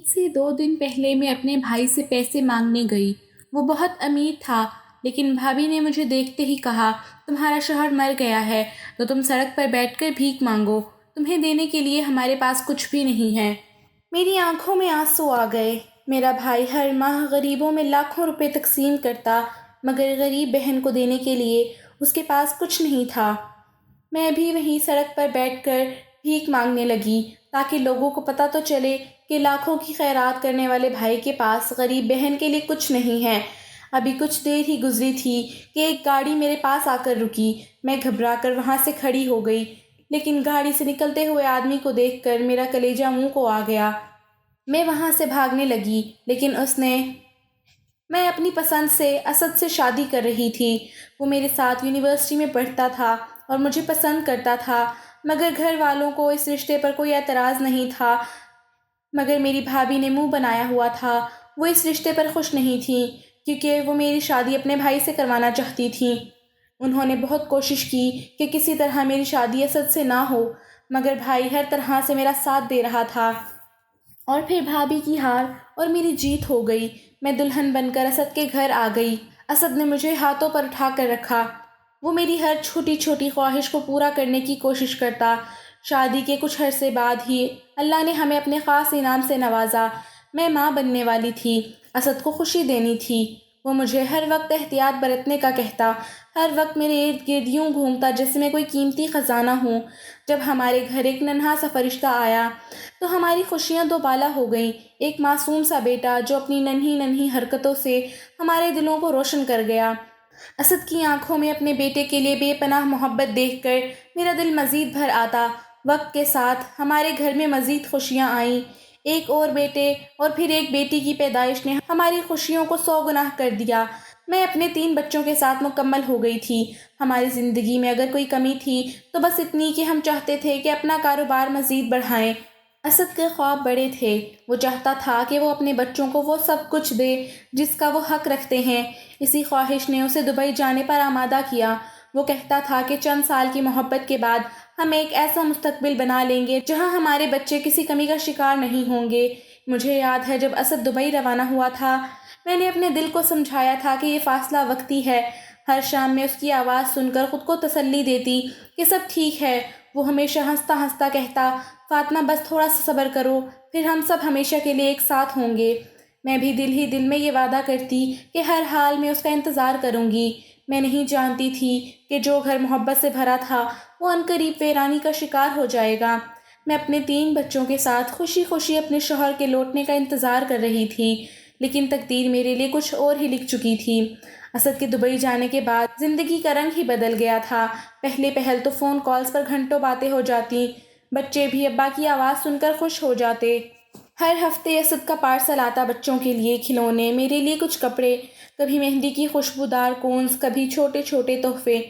سے 2 دن پہلے میں اپنے بھائی سے پیسے مانگنے گئی۔ وہ بہت امیر تھا، لیکن بھابھی نے مجھے دیکھتے ہی کہا، تمہارا شوہر مر گیا ہے تو تم سڑک پر بیٹھ کر بھیک مانگو، تمہیں دینے کے لیے ہمارے پاس کچھ بھی نہیں ہے۔ میری آنکھوں میں آنسو آ گئے۔ میرا بھائی ہر ماہ غریبوں میں لاکھوں روپے تقسیم کرتا، مگر غریب بہن کو دینے کے لیے اس کے پاس کچھ نہیں تھا۔ میں بھی وہیں سڑک پر بیٹھ کر بھیک مانگنے لگی، تاکہ لوگوں کو پتہ تو چلے کہ لاکھوں کی خیرات کرنے والے بھائی کے پاس غریب بہن کے لیے کچھ نہیں ہے۔ ابھی کچھ دیر ہی گزری تھی کہ ایک گاڑی میرے پاس آ کر رکی۔ میں گھبرا کر وہاں سے کھڑی ہو گئی، لیکن گاڑی سے نکلتے ہوئے آدمی کو دیکھ کر میرا کلیجہ منہ کو آ گیا۔ میں وہاں سے بھاگنے لگی، لیکن میں اپنی پسند سے اسد سے شادی کر رہی تھی۔ وہ میرے ساتھ یونیورسٹی میں پڑھتا تھا اور مجھے پسند کرتا تھا، مگر گھر والوں کو اس رشتے پر کوئی اعتراض نہیں تھا۔ مگر میری بھابھی نے منہ بنایا ہوا تھا۔ وہ اس رشتے پر خوش نہیں تھیں، کیونکہ وہ میری شادی اپنے بھائی سے کروانا چاہتی تھیں۔ انہوں نے بہت کوشش کی کہ کسی طرح میری شادی اسد سے نہ ہو، مگر بھائی ہر طرح سے میرا ساتھ دے رہا تھا۔ اور پھر بھابھی کی ہار اور میری جیت ہو گئی۔ میں دلہن بن کر اسد کے گھر آ گئی۔ اسد نے مجھے ہاتھوں پر اٹھا کر رکھا۔ وہ میری ہر چھوٹی چھوٹی خواہش کو پورا کرنے کی کوشش کرتا۔ شادی کے کچھ عرصے بعد ہی اللہ نے ہمیں اپنے خاص انعام سے نوازا۔ میں ماں بننے والی تھی، اسد کو خوشی دینی تھی۔ وہ مجھے ہر وقت احتیاط برتنے کا کہتا، ہر وقت میرے ارد گرد یوں گھومتا جیسے میں کوئی قیمتی خزانہ ہوں۔ جب ہمارے گھر ایک ننھا سا فرشتہ آیا تو ہماری خوشیاں دوبالا ہو گئیں۔ ایک معصوم سا بیٹا جو اپنی ننھی ننھی حرکتوں سے ہمارے دلوں کو روشن کر گیا۔ اسد کی آنکھوں میں اپنے بیٹے کے لیے بے پناہ محبت دیکھ کر میرا دل مزید بھر آتا۔ وقت کے ساتھ ہمارے گھر میں مزید خوشیاں آئیں۔ ایک اور بیٹے اور پھر ایک بیٹی کی پیدائش نے ہماری خوشیوں کو 100 گنا کر دیا۔ میں اپنے 3 بچوں کے ساتھ مکمل ہو گئی تھی۔ ہماری زندگی میں اگر کوئی کمی تھی تو بس اتنی کہ ہم چاہتے تھے کہ اپنا کاروبار مزید بڑھائیں۔ اسد کے خواب بڑے تھے۔ وہ چاہتا تھا کہ وہ اپنے بچوں کو وہ سب کچھ دے جس کا وہ حق رکھتے ہیں۔ اسی خواہش نے اسے دبئی جانے پر آمادہ کیا۔ وہ کہتا تھا کہ چند سال کی محبت کے بعد ہم ایک ایسا مستقبل بنا لیں گے جہاں ہمارے بچے کسی کمی کا شکار نہیں ہوں گے۔ مجھے یاد ہے جب اسد دبئی روانہ ہوا تھا، میں نے اپنے دل کو سمجھایا تھا کہ یہ فاصلہ وقتی ہے۔ ہر شام میں اس کی آواز سن کر خود کو تسلی دیتی کہ سب ٹھیک ہے۔ وہ ہمیشہ ہنستا ہنستا کہتا، فاطمہ بس تھوڑا سا صبر کرو، پھر ہم سب ہمیشہ کے لیے ایک ساتھ ہوں گے۔ میں بھی دل ہی دل میں یہ وعدہ کرتی کہ ہر حال میں اس کا انتظار کروں گی۔ میں نہیں جانتی تھی کہ جو گھر محبت سے بھرا تھا وہ عنقریب ویرانی کا شکار ہو جائے گا۔ میں اپنے 3 بچوں کے ساتھ خوشی خوشی اپنے شوہر کے لوٹنے کا انتظار کر رہی تھی، لیکن تقدیر میرے لیے کچھ اور ہی لکھ چکی تھی۔ اسد کے دبئی جانے کے بعد زندگی کا رنگ ہی بدل گیا تھا۔ پہلے پہل تو فون کالز پر گھنٹوں باتیں ہو جاتی، بچے بھی ابا کی آواز سن کر خوش ہو جاتے۔ ہر ہفتے اسد کا پارسل آتا، بچوں کے لیے کھلونے، میرے لیے کچھ کپڑے، کبھی مہندی کی خوشبودار کونز، کبھی چھوٹے چھوٹے تحفے۔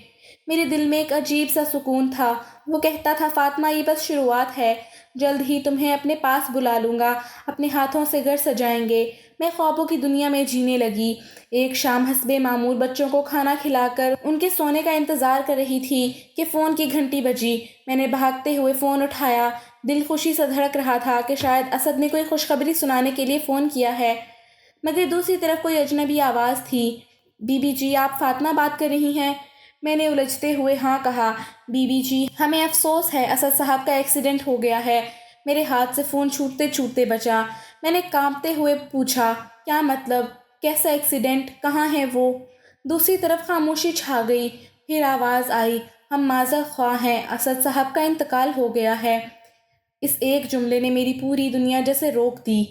میرے دل میں ایک عجیب سا سکون تھا۔ وہ کہتا تھا، فاطمہ یہ بس شروعات ہے، جلد ہی تمہیں اپنے پاس بلا لوں گا، اپنے ہاتھوں سے گھر سجائیں گے۔ میں خوابوں کی دنیا میں جینے لگی۔ ایک شام حسب معمول بچوں کو کھانا کھلا کر ان کے سونے کا انتظار کر رہی تھی کہ فون کی گھنٹی بجی۔ میں نے بھاگتے ہوئے فون اٹھایا۔ دل خوشی سے دھڑک رہا تھا کہ شاید اسد نے کوئی خوشخبری سنانے کے لیے فون کیا ہے، مگر دوسری طرف کوئی اجنبی آواز تھی۔ بی بی جی، آپ فاطمہ بات کر رہی ہیں؟ میں نے الجھتے ہوئے ہاں کہا۔ بی بی جی، ہمیں افسوس ہے، اسد صاحب کا ایکسیڈنٹ ہو گیا ہے۔ میرے ہاتھ سے فون چھوٹتے چھوٹتے بچا۔ میں نے کانپتے ہوئے پوچھا، کیا مطلب؟ کیسا ایکسیڈنٹ؟ کہاں ہے وہ؟ دوسری طرف خاموشی چھا گئی۔ پھر آواز آئی، ہم معذرت خواہ ہیں، اسد صاحب کا انتقال ہو گیا ہے۔ اس ایک جملے نے میری پوری دنیا جیسے روک دی۔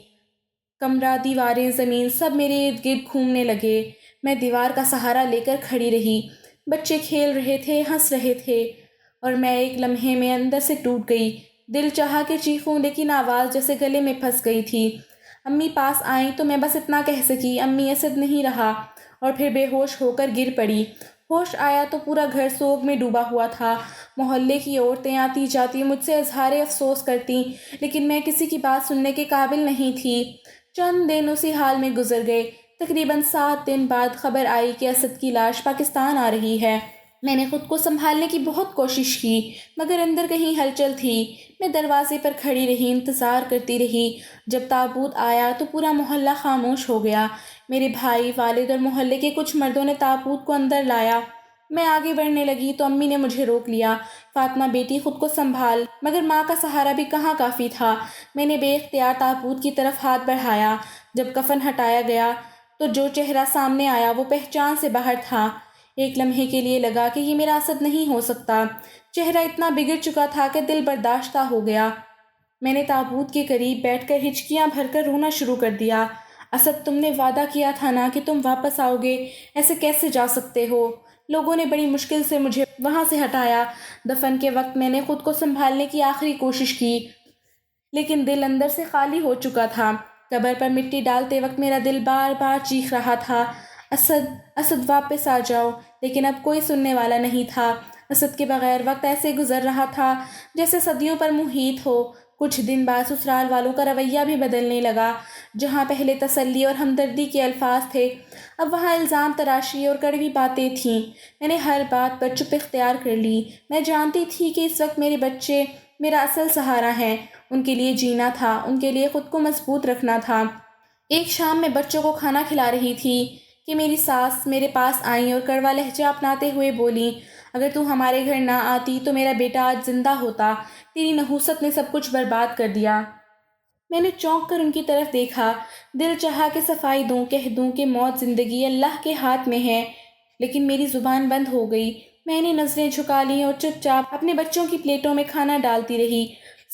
کمرہ، دیواریں، زمین، سب میرے ارد گرد گھومنے لگے۔ میں دیوار کا سہارا لے کر کھڑی رہی۔ بچے کھیل رہے تھے، ہنس رہے تھے، اور میں ایک لمحے میں اندر سے ٹوٹ گئی۔ دل چاہا کہ چیخوں، لیکن آواز جیسے گلے میں پھنس گئی تھی۔ امی پاس آئیں تو میں بس اتنا کہہ سکی، امی اسد نہیں رہا، اور پھر بے ہوش ہو کر گر پڑی۔ ہوش آیا تو پورا گھر سوگ میں ڈوبا ہوا تھا۔ محلے کی عورتیں آتی جاتی مجھ سے اظہار افسوس کرتیں، لیکن میں کسی کی بات سننے کے قابل نہیں تھی۔ چند دن اسی حال میں گزر گئے۔ تقریباً 7 دن بعد خبر آئی کہ اسد کی لاش پاکستان آ رہی ہے۔ میں نے خود کو سنبھالنے کی بہت کوشش کی مگر اندر کہیں ہلچل تھی۔ میں دروازے پر کھڑی رہی، انتظار کرتی رہی۔ جب تابوت آیا تو پورا محلہ خاموش ہو گیا۔ میرے بھائی، والد اور محلے کے کچھ مردوں نے تابوت کو اندر لایا۔ میں آگے بڑھنے لگی تو امی نے مجھے روک لیا۔ فاطمہ بیٹی، خود کو سنبھال۔ مگر ماں کا سہارا بھی کہاں کافی تھا۔ میں نے بے اختیار تابوت کی طرف ہاتھ بڑھایا۔ جب کفن ہٹایا گیا تو جو چہرہ سامنے آیا وہ پہچان سے باہر تھا۔ ایک لمحے کے لیے لگا کہ یہ میرا اسد نہیں ہو سکتا۔ چہرہ اتنا بگڑ چکا تھا کہ دل برداشتہ ہو گیا۔ میں نے تابوت کے قریب بیٹھ کر ہچکیاں بھر کر رونا شروع کر دیا۔ اسد، تم نے وعدہ کیا تھا نا کہ تم واپس آؤ گے، ایسے کیسے جا سکتے ہو؟ لوگوں نے بڑی مشکل سے مجھے وہاں سے ہٹایا۔ دفن کے وقت میں نے خود کو سنبھالنے کی آخری کوشش کی لیکن دل اندر سے خالی ہو چکا تھا۔ قبر پر مٹی ڈالتے وقت میرا دل بار بار چیخ رہا تھا، اسد، اسد واپس آ جاؤ، لیکن اب کوئی سننے والا نہیں تھا۔ اسد کے بغیر وقت ایسے گزر رہا تھا جیسے صدیوں پر محیط ہو۔ کچھ دن بعد سسرال والوں کا رویہ بھی بدلنے لگا۔ جہاں پہلے تسلی اور ہمدردی کے الفاظ تھے، اب وہاں الزام تراشی اور کڑوی باتیں تھیں۔ میں نے ہر بات پر چپ اختیار کر لی۔ میں جانتی تھی کہ اس وقت میرے بچے میرا اصل سہارا ہیں۔ ان کے لیے جینا تھا، ان کے لیے خود کو مضبوط رکھنا تھا۔ ایک شام میں بچوں کو کھانا کھلا رہی تھی کہ میری ساس میرے پاس آئیں اور کڑوا لہجہ اپناتے ہوئے بولیں، اگر تو ہمارے گھر نہ آتی تو میرا بیٹا آج زندہ ہوتا۔ تیری نحوست نے سب کچھ برباد کر دیا۔ میں نے چونک کر ان کی طرف دیکھا۔ دل چاہا کہ صفائی دوں، کہہ دوں کہ موت زندگی اللہ کے ہاتھ میں ہے، لیکن میری زبان بند ہو گئی۔ میں نے نظریں جھکا لیں اور چپ چاپ اپنے بچوں کی پلیٹوں میں کھانا ڈالتی رہی۔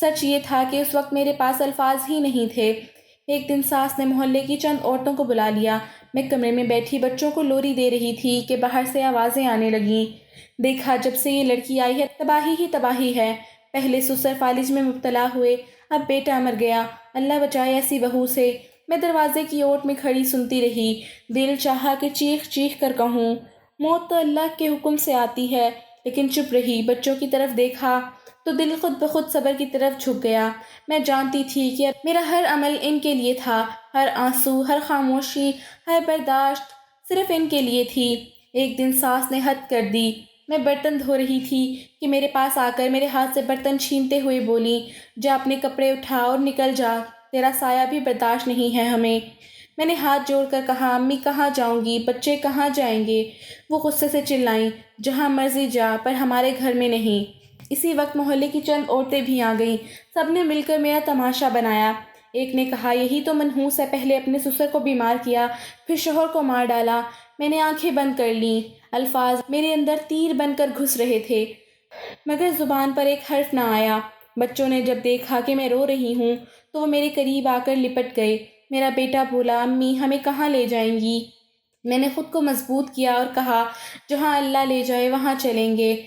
سچ یہ تھا کہ اس وقت میرے پاس الفاظ ہی نہیں تھے۔ ایک دن ساس نے محلے کی چند عورتوں کو بلا لیا۔ میں کمرے میں بیٹھی بچوں کو لوری دے رہی تھی کہ باہر سے آوازیں آنے لگیں۔ دیکھا، جب سے یہ لڑکی آئی ہے تباہی ہی تباہی ہے۔ پہلے سسر فالج میں مبتلا ہوئے، اب بیٹا مر گیا۔ اللہ بچائے ایسی بہو سے۔ میں دروازے کی اوٹ میں کھڑی سنتی رہی۔ دل چاہا کہ چیخ چیخ کر کہوں، موت تو اللہ کے حکم سے آتی ہے، لیکن چپ رہی۔ بچوں کی طرف دیکھا تو دل خود بخود صبر کی طرف جھک گیا۔ میں جانتی تھی کہ میرا ہر عمل ان کے لیے تھا، ہر آنسو، ہر خاموشی، ہر برداشت صرف ان کے لیے تھی۔ ایک دن ساس نے حد کر دی۔ میں برتن دھو رہی تھی کہ میرے پاس آ کر میرے ہاتھ سے برتن چھینتے ہوئے بولی، جا اپنے کپڑے اٹھا اور نکل جا، تیرا سایہ بھی برداشت نہیں ہے ہمیں۔ میں نے ہاتھ جوڑ کر کہا، امی کہاں جاؤں گی، بچے کہاں جائیں گے؟ وہ غصے سے چلائیں، جہاں مرضی جا، پر ہمارے گھر میں نہیں۔ اسی وقت محلے کی چند عورتیں بھی آ گئیں۔ سب نے مل کر میرا تماشا بنایا۔ ایک نے کہا، یہی تو منحوس ہے، پہلے اپنے سسر کو بیمار کیا، پھر شوہر کو مار ڈالا۔ میں نے آنکھیں بند کر لیں۔ الفاظ میرے اندر تیر بن کر گھس رہے تھے مگر زبان پر ایک حرف نہ آیا۔ بچوں نے جب دیکھا کہ میں رو رہی ہوں تو وہ میرے قریب آ کر لپٹ گئے۔ میرا بیٹا بولا، امی ہمیں کہاں لے جائیں گی؟ میں نے خود کو مضبوط کیا اور کہا، جہاں اللہ لے جائے وہاں چلیں گے۔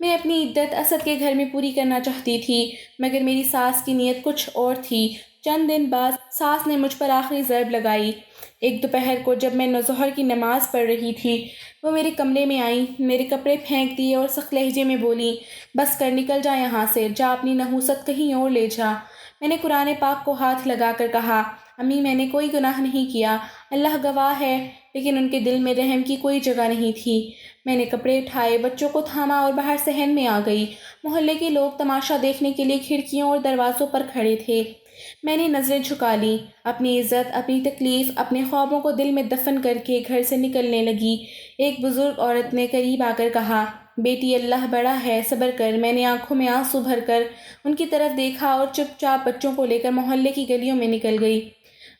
میں اپنی عدت اسد کے گھر میں پوری کرنا چاہتی تھی مگر میری ساس کی نیت کچھ اور تھی۔ چند دن بعد ساس نے مجھ پر آخری ضرب لگائی۔ ایک دوپہر کو جب میں ظہر کی نماز پڑھ رہی تھی، وہ میرے کمرے میں آئیں، میرے کپڑے پھینک دیے اور سخت لہجے میں بولیں، بس کر، نکل جا یہاں سے، جا اپنی نحوست کہیں اور لے جا۔ میں نے قرآن پاک کو ہاتھ لگا کر کہا، امی میں نے کوئی گناہ نہیں کیا، اللہ گواہ ہے، لیکن ان کے دل میں رحم کی کوئی جگہ نہیں تھی۔ میں نے کپڑے اٹھائے، بچوں کو تھاما اور باہر صحن میں آ گئی۔ محلے کے لوگ تماشا دیکھنے کے لیے کھڑکیوں اور دروازوں پر کھڑے تھے۔ میں نے نظریں جھکا لیں، اپنی عزت، اپنی تکلیف، اپنے خوابوں کو دل میں دفن کر کے گھر سے نکلنے لگی۔ ایک بزرگ عورت نے قریب آ کر کہا، بیٹی اللہ بڑا ہے، صبر کر۔ میں نے آنکھوں میں آنسو بھر کر ان کی طرف دیکھا اور چپ چاپ بچوں کو لے کر محلے کی گلیوں میں نکل گئی۔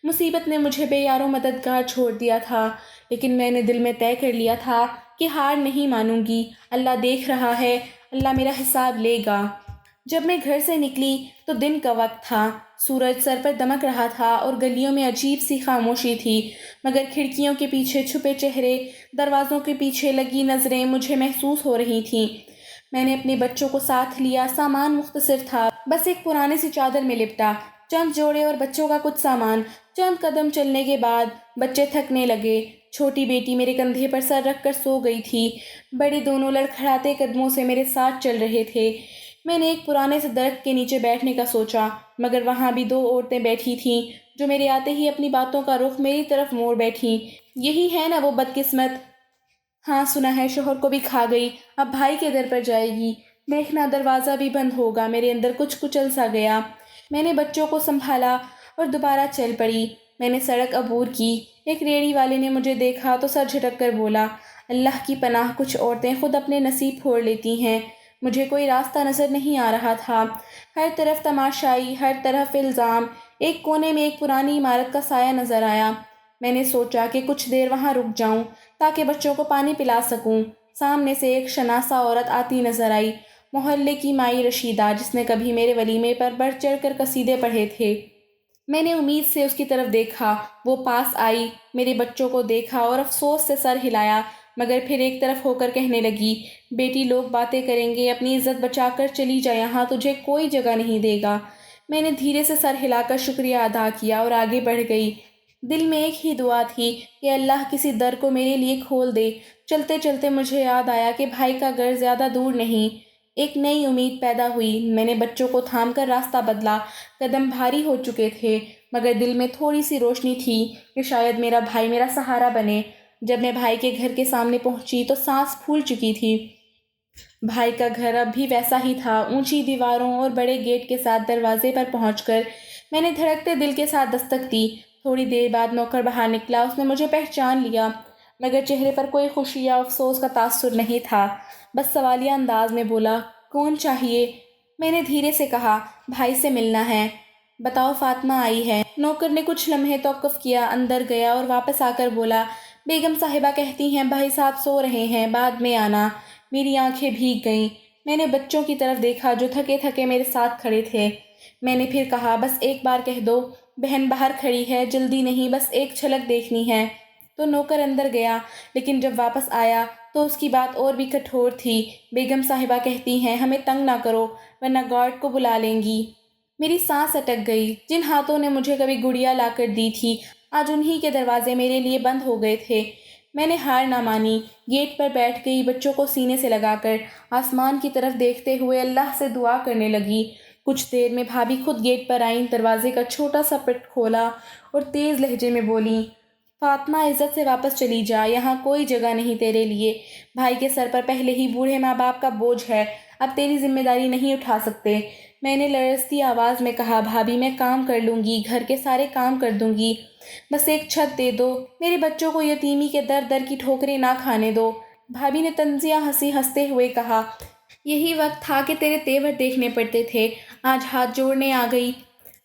مصیبت نے مجھے بے یار و مددگار چھوڑ دیا تھا، لیکن میں نے دل میں طے کر لیا تھا کہ ہار نہیں مانوں گی۔ اللہ دیکھ رہا ہے، اللہ میرا حساب لے گا۔ جب میں گھر سے نکلی تو دن کا وقت تھا، سورج سر پر دمک رہا تھا اور گلیوں میں عجیب سی خاموشی تھی، مگر کھڑکیوں کے پیچھے چھپے چہرے، دروازوں کے پیچھے لگی نظریں مجھے محسوس ہو رہی تھیں۔ میں نے اپنے بچوں کو ساتھ لیا، سامان مختصر تھا، بس ایک پرانی سی چادر میں لپٹا، چند جوڑے اور بچوں کا کچھ سامان۔ چند قدم چلنے کے بعد بچے تھکنے لگے۔ چھوٹی بیٹی میرے کندھے پر سر رکھ کر سو گئی تھی، بڑے دونوں لڑکھڑاتے قدموں سے میرے ساتھ چل رہے تھے۔ میں نے ایک پرانے سے درخت کے نیچے بیٹھنے کا سوچا، مگر وہاں بھی دو عورتیں بیٹھی تھیں جو میرے آتے ہی اپنی باتوں کا رخ میری طرف موڑ بیٹھیں۔ یہی ہے نا وہ بدقسمت ہاں سنا ہے شوہر کو بھی کھا گئی، اب بھائی کے در پر جائے گی۔ دیکھنا دروازہ بھی بند ہوگا۔ میرے اندر کچھ کچل سا گیا۔ میں نے بچوں کو سنبھالا اور دوبارہ چل پڑی۔ میں نے سڑک عبور کی۔ ایک ریڑھی والے نے مجھے دیکھا تو سر جھٹک کر بولا، اللہ کی پناہ، کچھ عورتیں خود اپنے نصیب پھوڑ لیتی ہیں۔ مجھے کوئی راستہ نظر نہیں آ رہا تھا۔ ہر طرف تماشائی، ہر طرف الزام۔ ایک کونے میں ایک پرانی عمارت کا سایہ نظر آیا۔ میں نے سوچا کہ کچھ دیر وہاں رک جاؤں تاکہ بچوں کو پانی پلا سکوں۔ سامنے سے ایک شناسا عورت آتی نظر آئی، محلے کی مائی رشیدہ، جس نے کبھی میرے ولیمے پر بڑھ چڑھ کر قصیدے پڑھے تھے۔ میں نے امید سے اس کی طرف دیکھا۔ وہ پاس آئی، میرے بچوں کو دیکھا اور افسوس سے سر ہلایا، مگر پھر ایک طرف ہو کر کہنے لگی، بیٹی لوگ باتیں کریں گے، اپنی عزت بچا کر چلی جا، یہاں تجھے کوئی جگہ نہیں دے گا۔ میں نے دھیرے سے سر ہلا کر شکریہ ادا کیا اور آگے بڑھ گئی۔ دل میں ایک ہی دعا تھی کہ اللہ کسی در کو میرے لیے کھول دے۔ چلتے چلتے مجھے یاد آیا کہ بھائی کا گھر زیادہ دور نہیں۔ ایک نئی امید پیدا ہوئی۔ میں نے بچوں کو تھام کر راستہ بدلا۔ قدم بھاری ہو چکے تھے، مگر دل میں تھوڑی سی روشنی تھی کہ شاید میرا بھائی میرا سہارا بنے۔ جب میں بھائی کے گھر کے سامنے پہنچی تو سانس پھول چکی تھی۔ بھائی کا گھر اب بھی ویسا ہی تھا، اونچی دیواروں اور بڑے گیٹ کے ساتھ۔ دروازے پر پہنچ کر میں نے دھڑکتے دل کے ساتھ دستک دی۔ تھوڑی دیر بعد نوکر باہر نکلا۔ اس نے مجھے پہچان لیا، مگر چہرے پر کوئی خوشی یا افسوس کا تاثر نہیں تھا۔ بس سوالیہ انداز میں بولا، کون چاہیے؟ میں نے دھیرے سے کہا، بھائی سے ملنا ہے۔ بتاؤ فاطمہ آئی ہے۔ نوکر نے کچھ لمحے توقف کیا، اندر گیا اور واپس آ کر بولا، بیگم صاحبہ کہتی ہیں بھائی صاحب سو رہے ہیں، بعد میں آنا۔ میری آنکھیں بھیگ گئیں۔ میں نے بچوں کی طرف دیکھا جو تھکے تھکے میرے ساتھ کھڑے تھے۔ میں نے پھر کہا، بس ایک بار کہہ دو، بہن باہر کھڑی ہے، جلدی نہیں، بس ایک جھلک دیکھنی ہے۔ تو نوکر اندر گیا، لیکن جب واپس آیا تو اس کی بات اور بھی کٹھور تھی۔ بیگم صاحبہ کہتی ہیں ہمیں تنگ نہ کرو ورنہ گارڈ کو بلا لیں گی۔ میری سانس اٹک گئی۔ جن ہاتھوں نے مجھے کبھی گڑیا لا کر دی تھی، آج انہی کے دروازے میرے لیے بند ہو گئے تھے۔ میں نے ہار نہ مانی، گیٹ پر بیٹھ گئی، بچوں کو سینے سے لگا کر آسمان کی طرف دیکھتے ہوئے اللہ سے دعا کرنے لگی۔ کچھ دیر میں بھابھی خود گیٹ پر آئیں، دروازے کا چھوٹا سا پٹ کھولا اور تیز لہجے میں بولیں، فاطمہ عزت سے واپس چلی جا، یہاں کوئی جگہ نہیں تیرے لیے۔ بھائی کے سر پر پہلے ہی بوڑھے ماں باپ کا بوجھ ہے، اب تیری ذمہ داری نہیں اٹھا سکتے۔ میں نے لرزتی آواز میں کہا، بھابھی میں کام کر لوں گی، گھر کے سارے کام کر دوں گی، بس ایک چھت دے دو، میرے بچوں کو یتیمی کے در در کی ٹھوکریں نہ کھانے دو۔ بھابھی نے طنزیہ ہنسی، ہنستے ہوئے کہا، یہی وقت تھا کہ تیرے تیور دیکھنے پڑتے تھے، آج ہاتھ جوڑنے آ گئی۔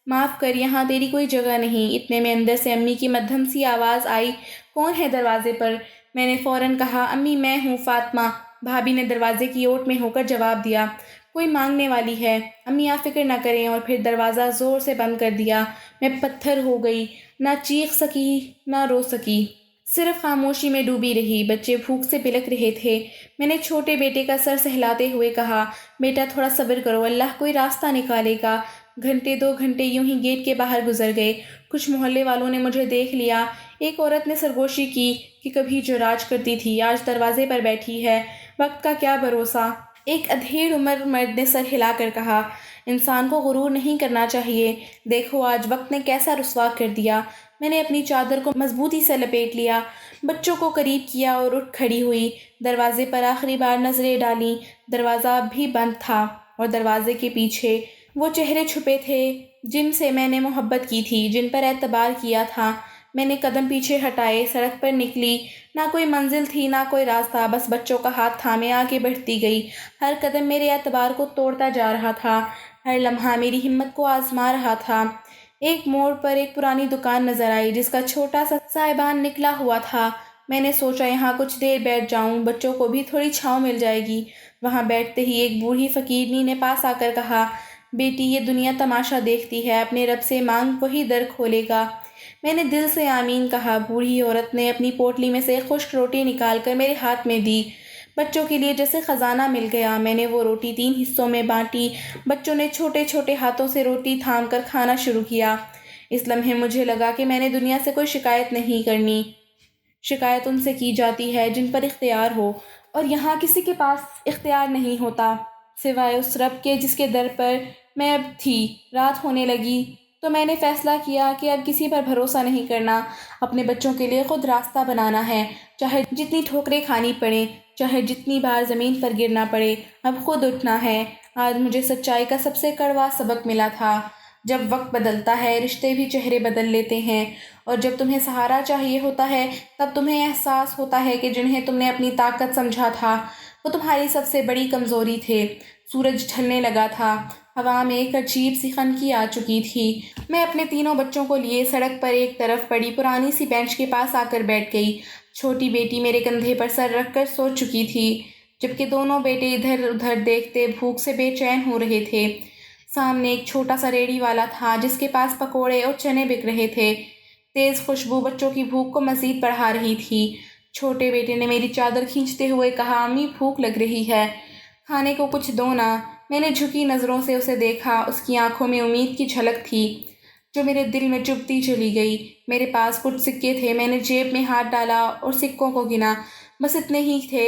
معاف کر، یہاں تیری کوئی جگہ نہیں۔ اتنے میں اندر سے امی کی مدھم سی آواز آئی، کون ہے دروازے پر؟ میں نے فوراً کہا، امی میں ہوں، فاطمہ۔ بھابھی نے دروازے کی اوٹ میں ہو کر جواب دیا، کوئی مانگنے والی ہے۔ امی آپ فکر نہ کریں، اور پھر دروازہ زور سے بند کر دیا۔ میں پتھر ہو گئی، نہ چیخ سکی نہ رو سکی، صرف خاموشی میں ڈوبی رہی۔ بچے بھوک سے بلک رہے تھے۔ میں نے چھوٹے بیٹے کا سر سہلاتے ہوئے کہا، بیٹا تھوڑا صبر کرو، اللہ کوئی راستہ نکالے گا۔ گھنٹے 2 گھنٹے یوں ہی گیٹ کے باہر گزر گئے۔ کچھ محلے والوں نے مجھے دیکھ لیا۔ ایک عورت نے سرگوشی کی کہ کبھی جو راج کرتی تھی آج دروازے پر بیٹھی ہے، وقت کا کیا بھروسہ۔ ایک ادھیڑ عمر مرد نے سر ہلا کر کہا، انسان کو غرور نہیں کرنا چاہیے، دیکھو آج وقت نے کیسا رسوا کر دیا۔ میں نے اپنی چادر کو مضبوطی سے لپیٹ لیا، بچوں کو قریب کیا اور اٹھ کھڑی ہوئی۔ دروازے پر آخری بار نظریں ڈالیں، دروازہ اب بھی بند تھا، اور دروازے کے پیچھے وہ چہرے چھپے تھے جن سے میں نے محبت کی تھی، جن پر اعتبار کیا تھا۔ میں نے قدم پیچھے ہٹائے، سڑک پر نکلی۔ نہ کوئی منزل تھی نہ کوئی راستہ، بس بچوں کا ہاتھ تھامے آگے بڑھتی گئی۔ ہر قدم میرے اعتبار کو توڑتا جا رہا تھا، ہر لمحہ میری ہمت کو آزما رہا تھا۔ ایک موڑ پر ایک پرانی دکان نظر آئی جس کا چھوٹا سا سائبان نکلا ہوا تھا۔ میں نے سوچا یہاں کچھ دیر بیٹھ جاؤں، بچوں کو بھی تھوڑی چھاؤں مل جائے گی۔ وہاں بیٹھتے ہی ایک بوڑھی فقیرنی نے پاس آ کر کہا، بیٹی یہ دنیا تماشا دیکھتی ہے، اپنے رب سے مانگ وہی در کھولے گا۔ میں نے دل سے آمین کہا۔ بوڑھی عورت نے اپنی پوٹلی میں سے ایک خشک روٹی نکال کر میرے ہاتھ میں دی۔ بچوں کے لیے جیسے خزانہ مل گیا۔ میں نے وہ روٹی 3 حصوں میں بانٹی۔ بچوں نے چھوٹے چھوٹے ہاتھوں سے روٹی تھام کر کھانا شروع کیا۔ اس لمحے مجھے لگا کہ میں نے دنیا سے کوئی شکایت نہیں کرنی۔ شکایت ان سے کی جاتی ہے جن پر اختیار ہو، اور یہاں کسی کے پاس اختیار نہیں ہوتا سوائے اس رب کے جس کے در پر میں اب تھی۔ رات ہونے لگی۔ تو میں نے فیصلہ کیا کہ اب کسی پر بھروسہ نہیں کرنا، اپنے بچوں کے لیے خود راستہ بنانا ہے، چاہے جتنی ٹھوکریں کھانی پڑیں، چاہے جتنی بار زمین پر گرنا پڑے، اب خود اٹھنا ہے۔ آج مجھے سچائی کا سب سے کڑوا سبق ملا تھا۔ جب وقت بدلتا ہے، رشتے بھی چہرے بدل لیتے ہیں، اور جب تمہیں سہارا چاہیے ہوتا ہے، تب تمہیں احساس ہوتا ہے کہ جنہیں تم نے اپنی طاقت سمجھا تھا، وہ تمہاری سب سے بڑی کمزوری تھے۔ سورج ڈھلنے لگا تھا، ہوا میں ایک عجیب سی خنکی آ چکی تھی۔ میں اپنے تینوں بچوں کو لیے سڑک پر ایک طرف پڑی پرانی سی بینچ کے پاس آ کر بیٹھ گئی۔ چھوٹی بیٹی میرے کندھے پر سر رکھ کر سو چکی تھی، جبکہ دونوں بیٹے ادھر ادھر دیکھتے بھوک سے بے چین ہو رہے تھے۔ سامنے ایک چھوٹا سا ریڑھی والا تھا جس کے پاس پکوڑے اور چنے بک رہے تھے۔ تیز خوشبو بچوں کی بھوک کو مزید بڑھا رہی تھی۔ چھوٹے بیٹے نے میری چادر کھینچتے ہوئے کہا، امی بھوک لگ رہی ہے، کھانے کو کچھ دو نا۔ میں نے جھکی نظروں سے اسے دیکھا، اس کی آنکھوں میں امید کی جھلک تھی جو میرے دل میں چبھتی چلی گئی۔ میرے پاس کچھ سکے تھے، میں نے جیب میں ہاتھ ڈالا اور سکوں کو گنا، بس اتنے ہی تھے۔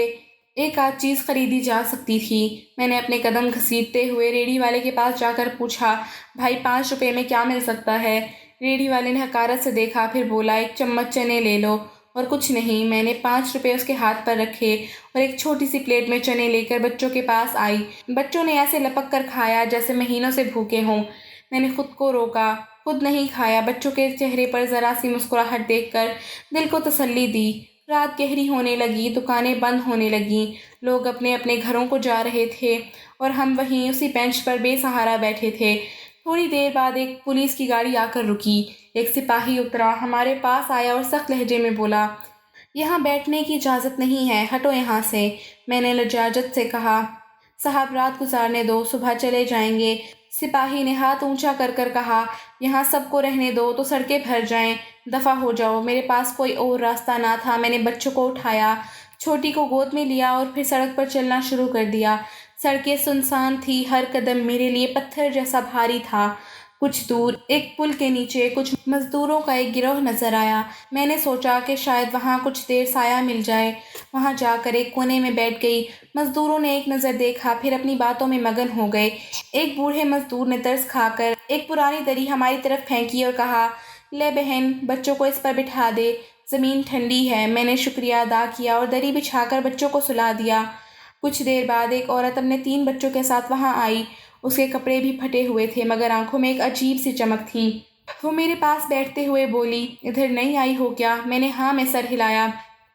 ایک آدھ چیز خریدی جا سکتی تھی۔ میں نے اپنے قدم گھسیٹتے ہوئے ریڑھی والے کے پاس جا کر پوچھا، بھائی 5 روپے میں کیا مل سکتا ہے؟ ریڑھی والے نے حقارت سے دیکھا، پھر بولا، 1 چمچ چنے لے لو اور کچھ نہیں۔ میں نے 5 روپے اس کے ہاتھ پر رکھے اور ایک چھوٹی سی پلیٹ میں چنے لے کر بچوں کے پاس آئی۔ بچوں نے ایسے لپک کر کھایا جیسے مہینوں سے بھوکے ہوں۔ میں نے خود کو روکا، خود نہیں کھایا۔ بچوں کے چہرے پر ذرا سی مسکراہٹ دیکھ کر دل کو تسلی دی۔ رات گہری ہونے لگی، دکانیں بند ہونے لگیں، لوگ اپنے اپنے گھروں کو جا رہے تھے اور ہم وہیں اسی بینچ پر بے سہارا بیٹھے تھے۔ تھوڑی دیر بعد ایک پولیس کی گاڑی آ کر رکی۔ ایک سپاہی اترا، ہمارے پاس آیا اور سخت لہجے میں بولا، یہاں بیٹھنے کی اجازت نہیں ہے، ہٹو یہاں سے۔ میں نے لجاجت سے کہا، صاحب رات گزارنے دو، صبح چلے جائیں گے۔ سپاہی نے ہاتھ اونچا کر کر کہا، یہاں سب کو رہنے دو تو سڑکیں بھر جائیں، دفع ہو جاؤ۔ میرے پاس کوئی اور راستہ نہ تھا۔ میں نے بچوں کو اٹھایا، چھوٹی کو گود میں لیا اور پھر سڑک پر چلنا شروع کر دیا۔ سڑکیں سنسان تھی، ہر قدم میرے لیے پتھر جیسا بھاری تھا۔ کچھ دور ایک پل کے نیچے کچھ مزدوروں کا ایک گروہ نظر آیا۔ میں نے سوچا کہ شاید وہاں کچھ دیر سایہ مل جائے۔ وہاں جا کر ایک کونے میں بیٹھ گئی۔ مزدوروں نے ایک نظر دیکھا، پھر اپنی باتوں میں مگن ہو گئے۔ ایک بوڑھے مزدور نے ترس کھا کر ایک پرانی دری ہماری طرف پھینکی اور کہا، لے بہن، بچوں کو اس پر بٹھا دے، زمین ٹھنڈی ہے۔ میں نے شکریہ ادا کیا اور دری بچھا کر بچوں کو سلا دیا۔ کچھ دیر بعد ایک عورت اپنے 3 بچوں کے ساتھ وہاں آئی۔ اس کے کپڑے بھی پھٹے ہوئے تھے مگر آنکھوں میں ایک عجیب سی چمک تھی۔ وہ میرے پاس بیٹھتے ہوئے بولی، ادھر نہیں آئی ہو کیا؟ میں نے ہاں میں سر ہلایا۔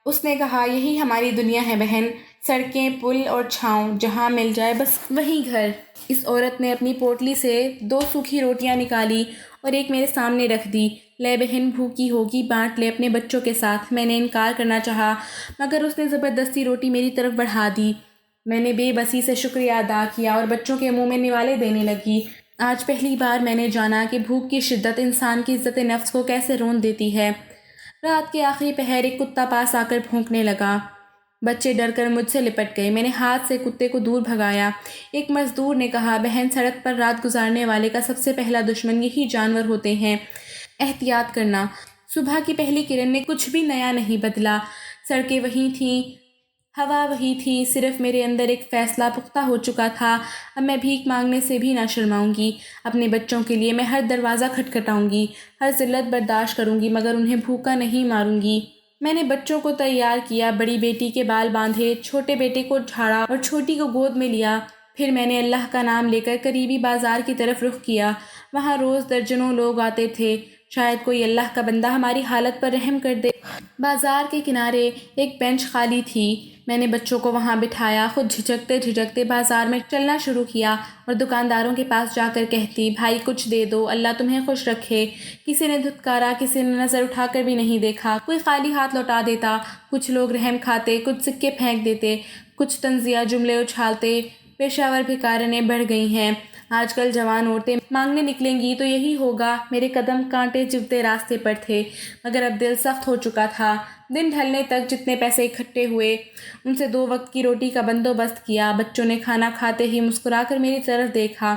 اس نے کہا، یہی ہماری دنیا ہے بہن، سڑکیں، پل اور چھاؤں، جہاں مل جائے بس وہیں گھر۔ اس عورت نے اپنی پوٹلی سے 2 سوکھی روٹیاں نکالی اور ایک میرے سامنے رکھ دی۔ لے بہن، بھوکی ہوگی، بانٹ لے اپنے بچوں کے ساتھ۔ میں نے انکار کرنا چاہا مگر اس نے زبردستی روٹی میری طرف بڑھا دی۔ میں نے بے بسی سے شکریہ ادا کیا اور بچوں کے منہ میں نوالے دینے لگی۔ آج پہلی بار میں نے جانا کہ بھوک کی شدت انسان کی عزت نفس کو کیسے رون دیتی ہے۔ رات کے آخری پہر ایک کتا پاس آ کر بھونکنے لگا۔ بچے ڈر کر مجھ سے لپٹ گئے۔ میں نے ہاتھ سے کتے کو دور بھگایا۔ ایک مزدور نے کہا، بہن، سڑک پر رات گزارنے والے کا سب سے پہلا دشمن یہی جانور ہوتے ہیں، احتیاط کرنا۔ صبح کی پہلی کرن نے کچھ بھی نیا نہیں بدلا۔ سڑکیں وہی تھیں، ہوا وہی تھی، صرف میرے اندر ایک فیصلہ پختہ ہو چکا تھا، اب میں بھیک مانگنے سے بھی نہ شرماؤں گی۔ اپنے بچوں کے لیے میں ہر دروازہ کھٹکھٹاؤں گی، ہر ذلت برداشت کروں گی مگر انہیں بھوکا نہیں ماروں گی۔ میں نے بچوں کو تیار کیا، بڑی بیٹی کے بال باندھے، چھوٹے بیٹے کو جھاڑا اور چھوٹی کو گود میں لیا۔ پھر میں نے اللہ کا نام لے کر قریبی بازار کی طرف رخ کیا۔ وہاں روز درجنوں لوگ آتے تھے، شاید کوئی اللہ کا بندہ ہماری حالت پر رحم کر دے۔ بازار کے کنارے ایک بینچ خالی تھی، میں نے بچوں کو وہاں بٹھایا، خود جھجکتے جھجکتے بازار میں چلنا شروع کیا اور دکانداروں کے پاس جا کر کہتی، بھائی کچھ دے دو، اللہ تمہیں خوش رکھے۔ کسی نے دھتکارا، کسی نے نظر اٹھا کر بھی نہیں دیکھا، کوئی خالی ہاتھ لوٹا دیتا۔ کچھ لوگ رحم کھاتے، کچھ سکے پھینک دیتے، کچھ طنزیہ جملے اچھالتے۔ پیشہ ور بھکارنیں بڑھ گئی ہیں۔ آج کل جوان عورتیں مانگنے نکلیں گی تو یہی ہوگا۔ میرے قدم کانٹے چبھتے راستے پر تھے مگر اب دل سخت ہو چکا تھا۔ دن ڈھلنے تک جتنے پیسے اکٹھے ہوئے ان سے 2 وقت کی روٹی کا بندوبست کیا۔ بچوں نے کھانا کھاتے ہی مسکرا کر میری طرف دیکھا۔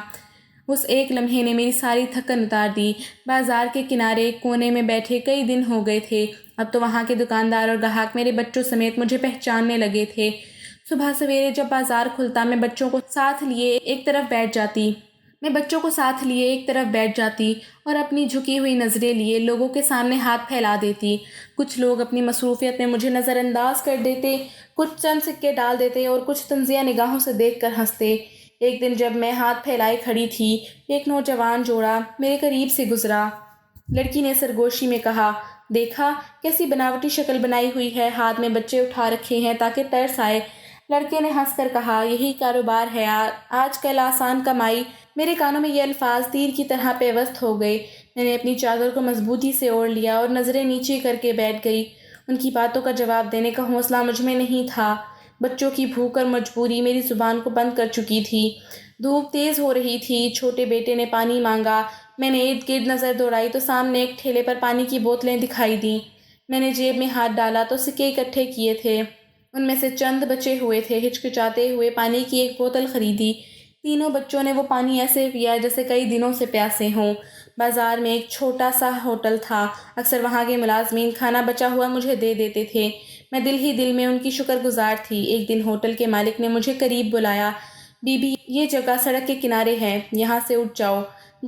اس ایک لمحے نے میری ساری تھکن اتار دی۔ بازار کے کنارے ایک کونے میں بیٹھے کئی دن ہو گئے تھے، اب تو وہاں کے دکاندار اور گاہک میرے بچوں سمیت مجھے پہچاننے لگے تھے۔ صبح سویرے جب بازار کھلتا میں بچوں کو ساتھ لیے ایک طرف بیٹھ جاتی۔ میں بچوں کو ساتھ لیے ایک طرف بیٹھ جاتی اور اپنی جھکی ہوئی نظریں لیے لوگوں کے سامنے ہاتھ پھیلا دیتی۔ کچھ لوگ اپنی مصروفیت میں مجھے نظر انداز کر دیتے، کچھ چند سکے ڈال دیتے اور کچھ طنزیہ نگاہوں سے دیکھ کر ہنستے۔ ایک دن جب میں ہاتھ پھیلائے کھڑی تھی، ایک نوجوان جوڑا میرے قریب سے گزرا۔ لڑکی نے سرگوشی میں کہا، دیکھا کیسی بناوٹی شکل بنائی ہوئی ہے، ہاتھ میں بچے اٹھا رکھے ہیں تاکہ ترس آئے۔ لڑکے نے ہنس کر کہا، یہی کاروبار ہے آج کل، آسان کمائی۔ میرے کانوں میں یہ الفاظ تیر کی طرح پیوست ہو گئے۔ میں نے اپنی چادر کو مضبوطی سے اوڑھ لیا اور نظریں نیچے کر کے بیٹھ گئی۔ ان کی باتوں کا جواب دینے کا حوصلہ مجھ میں نہیں تھا۔ بچوں کی بھوک اور مجبوری میری زبان کو بند کر چکی تھی۔ دھوپ تیز ہو رہی تھی، چھوٹے بیٹے نے پانی مانگا۔ میں نے ارد گرد نظر دوڑائی تو سامنے ایک ٹھیلے پر پانی کی بوتلیں دکھائی دیں۔ میں نے جیب میں ہاتھ ڈالا تو سکے اکٹھے کیے تھے، ان میں سے چند بچے ہوئے تھے۔ ہچکچاتے ہوئے پانی کی ایک بوتل خریدی۔ تینوں بچوں نے وہ پانی ایسے پیا جیسے کئی دنوں سے پیاسے ہوں۔ بازار میں ایک چھوٹا سا ہوٹل تھا، اکثر وہاں کے ملازمین کھانا بچا ہوا مجھے دے دیتے تھے۔ میں دل ہی دل میں ان کی شکر گزار تھی۔ ایک دن ہوٹل کے مالک نے مجھے قریب بلایا، بی بی یہ جگہ سڑک کے کنارے ہے، یہاں سے اٹھ جاؤ،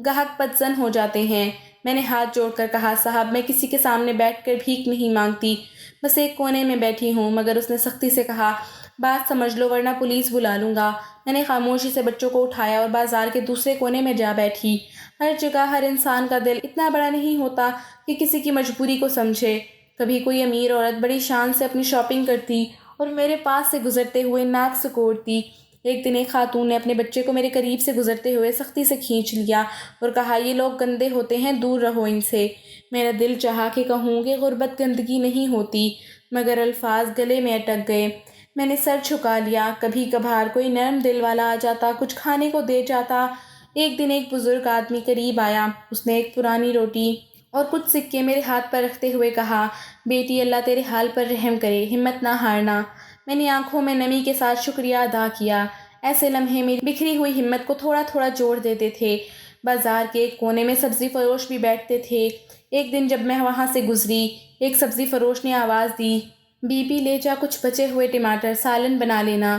گاہک بدظن ہو جاتے ہیں۔ میں نے ہاتھ جوڑ کر کہا، صاحب میں کسی کے سامنے بیٹھ کر بھیک نہیں مانگتی، بس ایک کونے میں بیٹھی ہوں۔ مگر اس نے سختی سے کہا، بات سمجھ لو ورنہ پولیس بلا لوں گا۔ میں نے خاموشی سے بچوں کو اٹھایا اور بازار کے دوسرے کونے میں جا بیٹھی۔ ہر جگہ ہر انسان کا دل اتنا بڑا نہیں ہوتا کہ کسی کی مجبوری کو سمجھے۔ کبھی کوئی امیر عورت بڑی شان سے اپنی شاپنگ کرتی اور میرے پاس سے گزرتے ہوئے ناک سکوڑتی۔ ایک دن ایک خاتون نے اپنے بچے کو میرے قریب سے گزرتے ہوئے سختی سے کھینچ لیا اور کہا، یہ لوگ گندے ہوتے ہیں، دور رہو ان سے۔ میرا دل چاہا کہ کہوں کہ غربت گندگی نہیں ہوتی، مگر الفاظ گلے میں اٹک گئے۔ میں نے سر جھکا لیا۔ کبھی کبھار کوئی نرم دل والا آ جاتا، کچھ کھانے کو دے جاتا۔ ایک دن ایک بزرگ آدمی قریب آیا، اس نے ایک پرانی روٹی اور کچھ سکے میرے ہاتھ پر رکھتے ہوئے کہا، بیٹی اللہ تیرے حال پر رحم کرے، ہمت نہ ہارنا۔ میں نے آنکھوں میں نمی کے ساتھ شکریہ ادا کیا۔ ایسے لمحے میری بکھری ہوئی ہمت کو تھوڑا تھوڑا جوڑ دیتے تھے۔ بازار کے ایک کونے میں سبزی فروش بھی بیٹھتے تھے۔ ایک دن جب میں وہاں سے گزری، ایک سبزی فروش نے آواز دی، بی بی لے جا کچھ بچے ہوئے ٹماٹر، سالن بنا لینا۔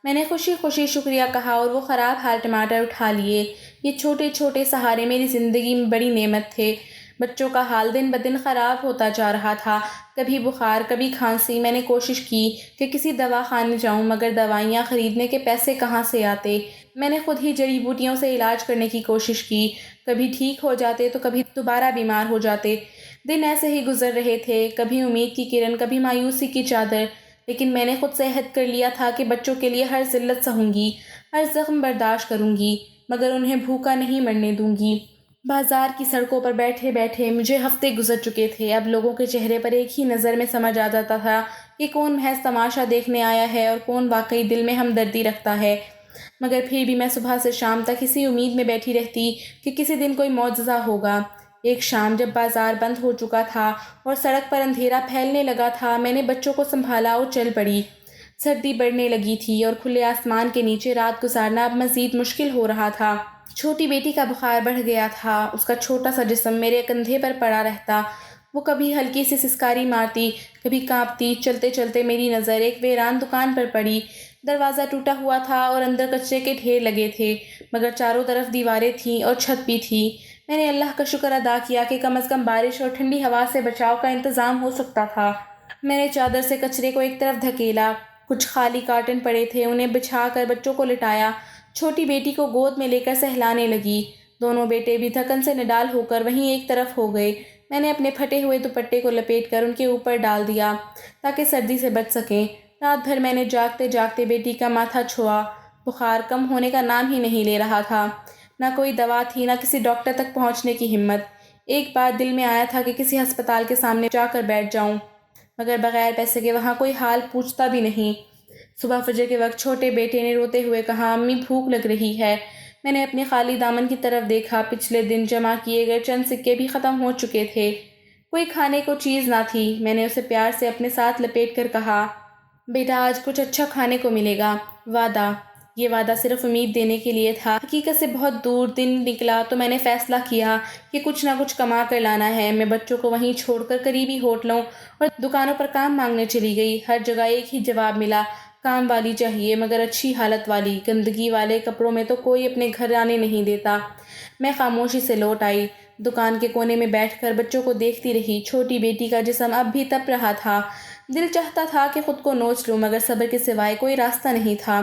میں نے خوشی خوشی شکریہ کہا اور وہ خراب حال ٹماٹر اٹھا لیے۔ یہ چھوٹے چھوٹے سہارے میری زندگی میں بڑی نعمت تھے۔ بچوں کا حال دن بدن خراب ہوتا جا رہا تھا، کبھی بخار، کبھی کھانسی۔ میں نے کوشش کی کہ کسی دوا خانے جاؤں، مگر دوائیاں خریدنے کے پیسے کہاں سے آتے۔ میں نے خود ہی جڑی بوٹیوں سے علاج کرنے کی کوشش کی، کبھی ٹھیک ہو جاتے تو کبھی دوبارہ بیمار ہو جاتے۔ دن ایسے ہی گزر رہے تھے، کبھی امید کی کرن، کبھی مایوسی کی چادر۔ لیکن میں نے خود سے عہد کر لیا تھا کہ بچوں کے لیے ہر ذلت سہوں گی، ہر زخم برداشت کروں گی، مگر انہیں بھوکا نہیں مرنے دوں گی۔ بازار کی سڑکوں پر بیٹھے بیٹھے مجھے ہفتے گزر چکے تھے۔ اب لوگوں کے چہرے پر ایک ہی نظر میں سمجھ آ جاتا تھا کہ کون محض تماشا دیکھنے آیا ہے اور کون واقعی دل میں ہمدردی رکھتا ہے۔ مگر پھر بھی میں صبح سے شام تک اسی امید میں بیٹھی رہتی کہ کسی دن کوئی معجزہ ہوگا۔ ایک شام جب بازار بند ہو چکا تھا اور سڑک پر اندھیرا پھیلنے لگا تھا، میں نے بچوں کو سنبھالا اور چل پڑی۔ سردی بڑھنے لگی تھی اور کھلے آسمان کے نیچے رات گزارنا اب مزید مشکل ہو رہا تھا۔ چھوٹی بیٹی کا بخار بڑھ گیا تھا، اس کا چھوٹا سا جسم میرے کندھے پر پڑا رہتا۔ وہ کبھی ہلکی سی سسکاری مارتی، کبھی کانپتی۔ چلتے چلتے میری نظر ایک ویران دکان پر پڑی۔ دروازہ ٹوٹا ہوا تھا اور اندر کچرے کے ڈھیر لگے تھے، مگر چاروں طرف دیواریں تھیں اور چھت بھی تھی۔ میں نے اللہ کا شکر ادا کیا کہ کم از کم بارش اور ٹھنڈی ہوا سے بچاؤ کا انتظام ہو سکتا تھا۔ میں نے چادر سے کچرے کو ایک طرف دھکیلا، کچھ خالی کارٹن پڑے تھے، انہیں بچھا کر بچوں کو لٹایا۔ چھوٹی بیٹی کو گود میں لے کر سہلانے لگی۔ دونوں بیٹے بھی تھکن سے نڈال ہو کر وہیں ایک طرف ہو گئے۔ میں نے اپنے پھٹے ہوئے دوپٹے کو لپیٹ کر ان کے اوپر ڈال دیا تاکہ سردی سے بچ سکیں۔ رات بھر میں نے جاگتے جاگتے بیٹی کا ماتھا چھوا۔ بخار کم ہونے کا نام ہی نہیں لے رہا تھا۔ نہ کوئی دوا تھی، نہ کسی ڈاکٹر تک پہنچنے کی ہمت۔ ایک بار دل میں آیا تھا کہ کسی ہسپتال کے سامنے جا کر بیٹھ جاؤں، مگر بغیر پیسے کے وہاں کوئی حال پوچھتا بھی نہیں۔ صبح فجر کے وقت چھوٹے بیٹے نے روتے ہوئے کہا، امی بھوک لگ رہی ہے۔ میں نے اپنے خالی دامن کی طرف دیکھا۔ پچھلے دن جمع کیے گئے چند سکے بھی ختم ہو چکے تھے، کوئی کھانے کو چیز نہ تھی۔ میں نے اسے پیار سے اپنے ساتھ لپیٹ کر کہا، بیٹا آج کچھ اچھا کھانے کو ملے گا، وعدہ۔ یہ وعدہ صرف امید دینے کے لیے تھا، حقیقت سے بہت دور دن نکلا تو میں نے فیصلہ کیا کہ کچھ نہ کچھ کما کر لانا ہے۔ میں بچوں کو وہیں چھوڑ کر قریبی ہوٹلوں اور دکانوں پر کام مانگنے چلی گئی۔ ہر جگہ ایک ہی جواب ملا، کام والی چاہیے مگر اچھی حالت والی، گندگی والے کپڑوں میں تو کوئی اپنے گھر آنے نہیں دیتا۔ میں خاموشی سے لوٹ آئی، دکان کے کونے میں بیٹھ کر بچوں کو دیکھتی رہی۔ چھوٹی بیٹی کا جسم اب بھی تپ رہا تھا، دل چاہتا تھا کہ خود کو نوچ لوں مگر صبر کے سوائے کوئی راستہ نہیں تھا۔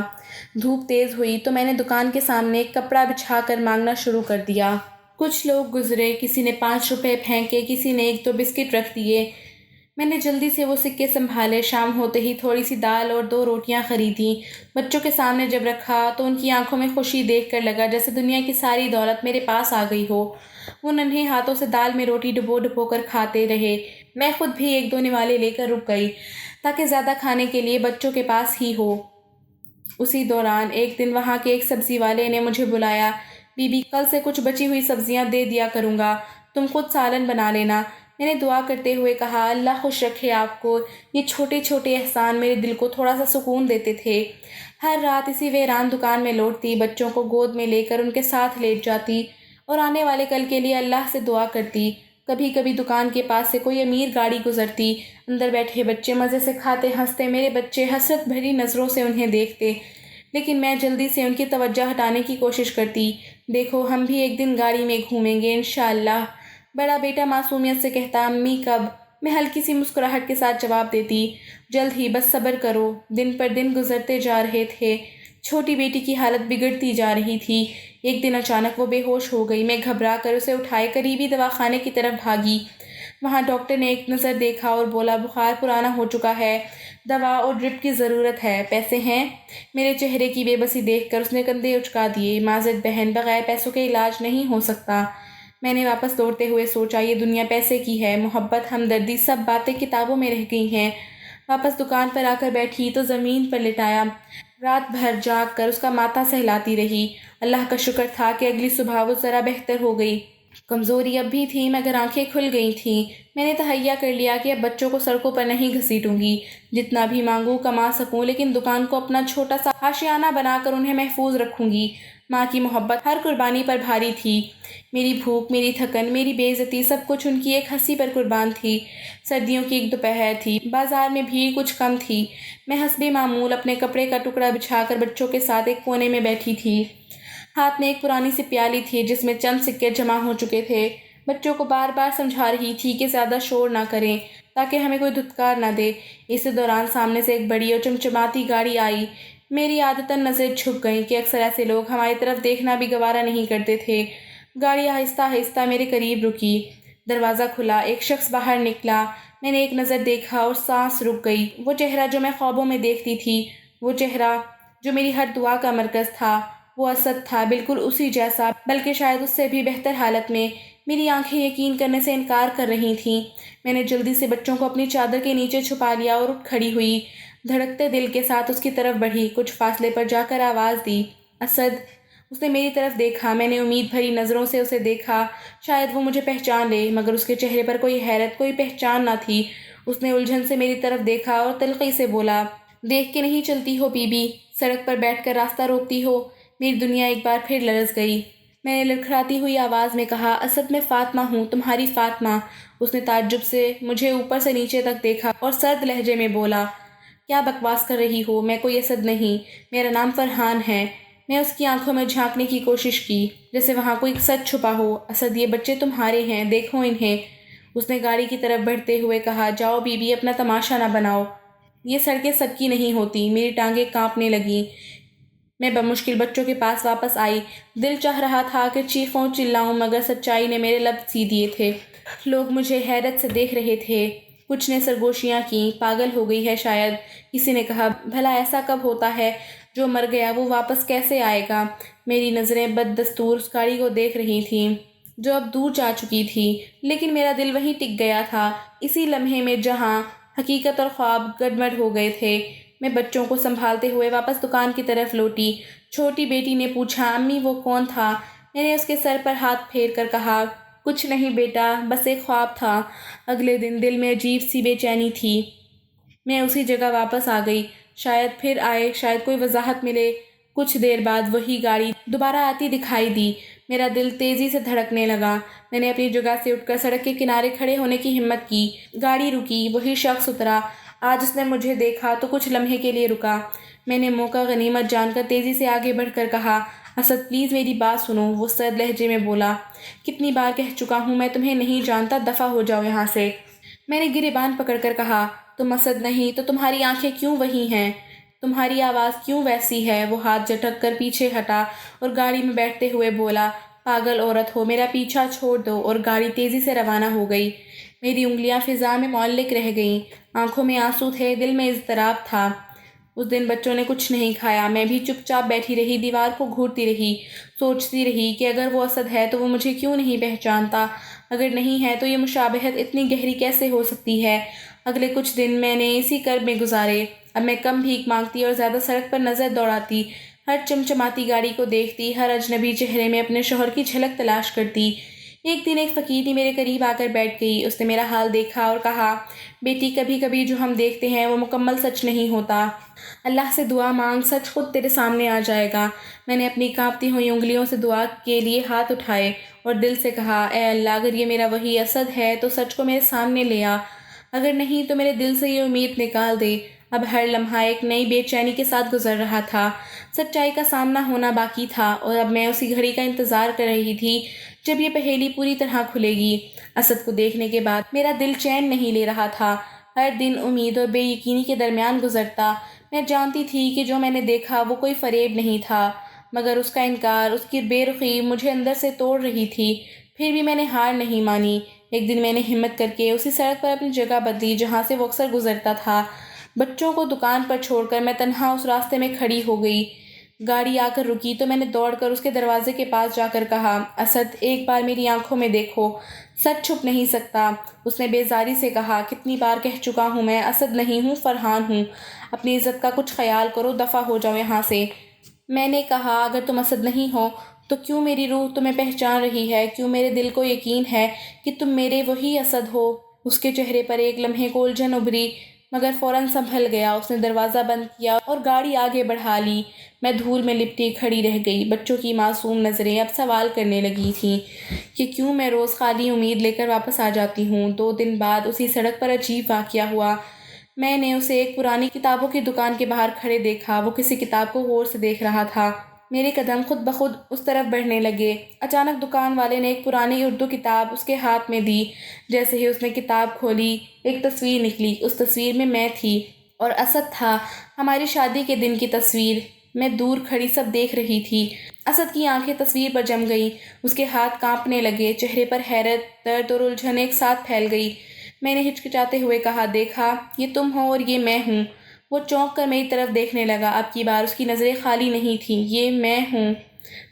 دھوپ تیز ہوئی تو میں نے دکان کے سامنے ایک کپڑا بچھا کر مانگنا شروع کر دیا۔ کچھ لوگ گزرے، کسی نے 5 روپے پھینکے، کسی نے 1-2 بسکٹ رکھ دیے۔ میں نے جلدی سے وہ سکے سنبھالے، شام ہوتے ہی تھوڑی سی دال اور 2 روٹیاں خریدیں۔ بچوں کے سامنے جب رکھا تو ان کی آنکھوں میں خوشی دیکھ کر لگا جیسے دنیا کی ساری دولت میرے پاس آ گئی ہو۔ وہ ننھے ہاتھوں سے دال میں روٹی ڈبو ڈبو کر کھاتے رہے۔ میں خود بھی 1-2 نوالے لے کر رک گئی تاکہ زیادہ کھانے کے لیے بچوں کے پاس ہی ہو۔ اسی دوران ایک دن وہاں کے ایک سبزی والے نے مجھے بلایا۔ بی بی کل سے کچھ بچی ہوئی سبزیاں دے دیا کروں گا، تم خود سالن بنا لینا۔ میں نے دعا کرتے ہوئے کہا اللہ خوش رکھے آپ کو۔ یہ چھوٹے چھوٹے احسان میرے دل کو تھوڑا سا سکون دیتے تھے۔ ہر رات اسی ویران دکان میں لوٹتی، بچوں کو گود میں لے کر ان کے ساتھ لیٹ جاتی اور آنے والے کل کے لیے اللہ سے دعا کرتی۔ کبھی کبھی دکان کے پاس سے کوئی امیر گاڑی گزرتی، اندر بیٹھے بچے مزے سے کھاتے ہنستے، میرے بچے حسرت بھری نظروں سے انہیں دیکھتے، لیکن میں جلدی سے ان کی توجہ ہٹانے کی کوشش کرتی۔ دیکھو ہم بھی ایک دن گاڑی میں گھومیں گے انشاءاللہ۔ بڑا بیٹا معصومیت سے کہتا امی کب؟ میں ہلکی سی مسکراہٹ کے ساتھ جواب دیتی جلد ہی، بس صبر کرو۔ دن پر دن گزرتے جا رہے تھے، چھوٹی بیٹی کی حالت بگڑتی جا رہی تھی۔ ایک دن اچانک وہ بے ہوش ہو گئی۔ میں گھبرا کر اسے اٹھائے قریبی دواخانے کی طرف بھاگی۔ وہاں ڈاکٹر نے ایک نظر دیکھا اور بولا بخار پرانا ہو چکا ہے، دوا اور ڈرپ کی ضرورت ہے، پیسے ہیں؟ میرے چہرے کی بے بسی دیکھ کر اس نے کندھے اچکا دیے۔ معذرت بہن، بغیر پیسوں کے علاج نہیں ہو سکتا۔ میں نے واپس دوڑتے ہوئے سوچا یہ دنیا پیسے کی ہے، محبت، ہمدردی، سب باتیں کتابوں میں رہ گئی ہیں۔ واپس دکان پر آ کر بیٹھی تو زمین پر لٹایا، رات بھر جاگ کر اس کا ماتھا سہلاتی رہی۔ اللہ کا شکر تھا کہ اگلی صبح وہ ذرا بہتر ہو گئی۔ کمزوری اب بھی تھی مگر آنکھیں کھل گئی تھیں۔ میں نے تہیہ کر لیا کہ اب بچوں کو سڑکوں پر نہیں گھسیٹوں گی، جتنا بھی مانگوں کما سکوں، لیکن دکان کو اپنا چھوٹا سا آشیانہ بنا کر انہیں محفوظ رکھوں گی۔ ماں کی محبت ہر قربانی پر بھاری تھی۔ میری بھوک، میری تھکن، میری بے عزتی، سب کچھ ان کی ایک ہنسی پر قربان تھی۔ سردیوں کی ایک دوپہر تھی، بازار میں بھیڑ کچھ کم تھی۔ میں حسب معمول اپنے کپڑے کا ٹکڑا بچھا کر بچوں کے ساتھ ایک کونے میں بیٹھی تھی۔ ہاتھ میں ایک پرانی سی پیالی تھی جس میں چند سکے جمع ہو چکے تھے۔ بچوں کو بار بار سمجھا رہی تھی کہ زیادہ شور نہ کریں تاکہ ہمیں کوئی دھتکار نہ دے۔ اسی دوران سامنے سے ایک بڑی اور چمچماتی گاڑی آئی۔ میری عادتاً نظریں جھک گئیں کہ اکثر ایسے لوگ ہماری طرف دیکھنا بھی گوارا نہیں کرتے تھے۔ گاڑی آہستہ آہستہ میرے قریب رکی، دروازہ کھلا، ایک شخص باہر نکلا۔ میں نے ایک نظر دیکھا اور سانس رک گئی۔ وہ چہرہ جو میں خوابوں میں دیکھتی تھی، وہ چہرہ جو میری ہر دعا کا مرکز تھا، وہ اسد تھا، بالکل اسی جیسا، بلکہ شاید اس سے بھی بہتر حالت میں۔ میری آنکھیں یقین کرنے سے انکار کر رہی تھیں۔ میں نے جلدی سے بچوں کو اپنی چادر کے نیچے چھپا لیا اور اٹھ کھڑی ہوئی، دھڑکتے دل کے ساتھ اس کی طرف بڑھی۔ کچھ فاصلے پر جا کر آواز دی اسد۔ اس نے میری طرف دیکھا، میں نے امید بھری نظروں سے اسے دیکھا، شاید وہ مجھے پہچان لے، مگر اس کے چہرے پر کوئی حیرت، کوئی پہچان نہ تھی۔ اس نے الجھن سے میری طرف دیکھا اور تلخی سے بولا دیکھ کے نہیں چلتی ہو بی بی، سڑک پر بیٹھ کر راستہ روکتی ہو؟ میری دنیا ایک بار پھر لرز گئی۔ میں نے لڑکھڑاتی ہوئی آواز میں کہا اسد میں فاطمہ ہوں، تمہاری فاطمہ۔ اس نے تعجب سے مجھے اوپر سے نیچے تک دیکھا اور سرد لہجے میں بولا کیا بکواس کر رہی ہو، میں کوئی اسد نہیں، میرا نام فرحان ہے۔ میں اس کی آنکھوں میں جھانکنے کی کوشش کی جیسے وہاں کوئی سچ چھپا ہو۔ اسد یہ بچے تمہارے ہیں، دیکھو انہیں۔ اس نے گاڑی کی طرف بڑھتے ہوئے کہا جاؤ بی بی، اپنا تماشا نہ بناؤ، یہ سڑکیں سب کی نہیں ہوتی۔ میری ٹانگیں کانپنے لگیں۔ میں بمشکل بچوں کے پاس واپس آئی۔ دل چاہ رہا تھا کہ چیخوں چلاؤں مگر سچائی نے میرے لب سی دیے تھے۔ لوگ مجھے حیرت سے دیکھ رہے تھے، کچھ نے سرگوشیاں کیں، پاگل ہو گئی ہے شاید۔ کسی نے کہا بھلا ایسا کب ہوتا ہے، جو مر گیا وہ واپس کیسے آئے گا؟ میری نظریں بد دستور اس گاڑی کو دیکھ رہی تھیں جو اب دور جا چکی تھی، لیکن میرا دل وہیں ٹک گیا تھا، اسی لمحے میں جہاں حقیقت اور خواب گڈمڈ ہو گئے تھے۔ میں بچوں کو سنبھالتے ہوئے واپس دکان کی طرف لوٹی۔ چھوٹی بیٹی نے پوچھا امی وہ کون تھا؟ میں نے اس کے سر پر ہاتھ پھیر کر کہا کچھ نہیں بیٹا، بس ایک خواب تھا۔ اگلے دن دل میں عجیب سی بے چینی تھی۔ میں اسی جگہ واپس آ گئی، شاید پھر آئے، شاید کوئی وضاحت ملے۔ کچھ دیر بعد وہی گاڑی دوبارہ آتی دکھائی دی۔ میرا دل تیزی سے دھڑکنے لگا۔ میں نے اپنی جگہ سے اٹھ کر سڑک کے کنارے کھڑے ہونے کی ہمت کی۔ گاڑی رکی، وہی شخص اترا۔ آج اس نے مجھے دیکھا تو کچھ لمحے کے لیے رکا۔ میں نے موقع غنیمت جان کر تیزی سے آگے بڑھ کر کہا، اسد پلیز میری بات سنو۔ وہ سرد لہجے میں بولا، کتنی بار کہہ چکا ہوں میں تمہیں نہیں جانتا، دفع ہو جاؤ یہاں سے۔ میں نے گریبان پکڑ کر کہا، تم اسد نہیں تو تمہاری آنکھیں کیوں وہی ہیں؟ تمہاری آواز کیوں ویسی ہے؟ وہ ہاتھ جھٹک کر پیچھے ہٹا اور گاڑی میں بیٹھتے ہوئے بولا، پاگل عورت ہو، میرا پیچھا چھوڑ دو، اور گاڑی تیزی سے روانہ ہو گئی۔ میری انگلیاں فضا میں معلق رہ گئیں، آنکھوں میں آنسو تھے، دل میں اضطراب تھا۔ اس دن بچوں نے کچھ نہیں کھایا، میں بھی چپ چاپ بیٹھی رہی، دیوار کو گھورتی رہی، سوچتی رہی کہ اگر وہ اسد ہے تو وہ مجھے کیوں نہیں پہچانتا؟ اگر نہیں ہے تو یہ مشابہت اتنی گہری کیسے ہو سکتی ہے؟ اگلے کچھ دن میں نے اسی کرب میں گزارے۔ اب میں کم بھیک مانگتی اور زیادہ سڑک پر نظر دوڑاتی، ہر چمچماتی گاڑی کو دیکھتی، ہر اجنبی چہرے میں اپنے شوہر کی جھلک تلاش کرتی۔ ایک دن ایک فقیری میرے قریب آ کر بیٹھ گئی۔ اس نے میرا حال دیکھا اور کہا، بیٹی کبھی کبھی جو ہم دیکھتے ہیں وہ مکمل سچ نہیں ہوتا۔ اللہ سے دعا مانگ، سچ خود تیرے سامنے آ جائے گا۔ میں نے اپنی کانپتی ہوئی انگلیوں سے دعا کے لیے ہاتھ اٹھائے اور دل سے کہا، اے اللہ، اگر یہ میرا وہی اسد ہے تو سچ کو میرے سامنے لے آ، اگر نہیں تو میرے دل سے یہ امید نکال دے۔ اب ہر لمحہ ایک نئی بے چینی کے ساتھ گزر رہا تھا، سچائی کا سامنا ہونا باقی تھا، اور اب میں اسی گھڑی کا انتظار کر رہی تھی جب یہ پہیلی پوری طرح کھلے گی۔ اسد کو دیکھنے کے بعد میرا دل چین نہیں لے رہا تھا، ہر دن امید اور بے یقینی کے درمیان گزرتا۔ میں جانتی تھی کہ جو میں نے دیکھا وہ کوئی فریب نہیں تھا، مگر اس کا انکار، اس کی بے رخی مجھے اندر سے توڑ رہی تھی۔ پھر بھی میں نے ہار نہیں مانی۔ ایک دن میں نے ہمت کر کے اسی سڑک پر اپنی جگہ بدلی جہاں سے وہ اکثر گزرتا تھا۔ بچوں کو دکان پر چھوڑ کر میں تنہا اس راستے میں کھڑی ہو گئی۔ گاڑی آ کر رکی تو میں نے دوڑ کر اس کے دروازے کے پاس جا کر کہا، اسد، ایک بار میری آنکھوں میں دیکھو، سچ چھپ نہیں سکتا۔ اس نے بیزاری سے کہا، کتنی بار کہہ چکا ہوں میں اسد نہیں ہوں، فرحان ہوں، اپنی عزت کا کچھ خیال کرو، دفع ہو جاؤ یہاں سے۔ میں نے کہا، اگر تم اسد نہیں ہو تو کیوں میری روح تمہیں پہچان رہی ہے؟ کیوں میرے دل کو یقین ہے کہ تم میرے وہی اسد ہو؟ اس کے چہرے پر ایک لمحے کو الجھن ابھری، مگر فوراً سنبھل گیا۔ اس نے دروازہ بند کیا اور گاڑی آگے بڑھا لی۔ میں دھول میں لپٹی کھڑی رہ گئی۔ بچوں کی معصوم نظریں اب سوال کرنے لگی تھیں کہ کیوں میں روز خالی امید لے کر واپس آ جاتی ہوں۔ 2 دن بعد اسی سڑک پر عجیب واقعہ ہوا۔ میں نے اسے ایک پرانی کتابوں کی دکان کے باہر کھڑے دیکھا۔ وہ کسی کتاب کو غور سے دیکھ رہا تھا۔ میرے قدم خود بخود اس طرف بڑھنے لگے۔ اچانک دکان والے نے ایک پرانی اردو کتاب اس کے ہاتھ میں دی۔ جیسے ہی اس نے کتاب کھولی، ایک تصویر نکلی۔ اس تصویر میں میں تھی اور اسد تھا، ہماری شادی کے دن کی تصویر۔ میں دور کھڑی سب دیکھ رہی تھی۔ اسد کی آنکھیں تصویر پر جم گئیں، اس کے ہاتھ کانپنے لگے، چہرے پر حیرت، درد اور الجھن ایک ساتھ پھیل گئی۔ میں نے ہچکچاتے ہوئے کہا، دیکھا، یہ تم ہو اور یہ میں ہوں۔ وہ چونک کر میری طرف دیکھنے لگا۔ اب کی بار اس کی نظریں خالی نہیں تھیں۔ یہ میں ہوں۔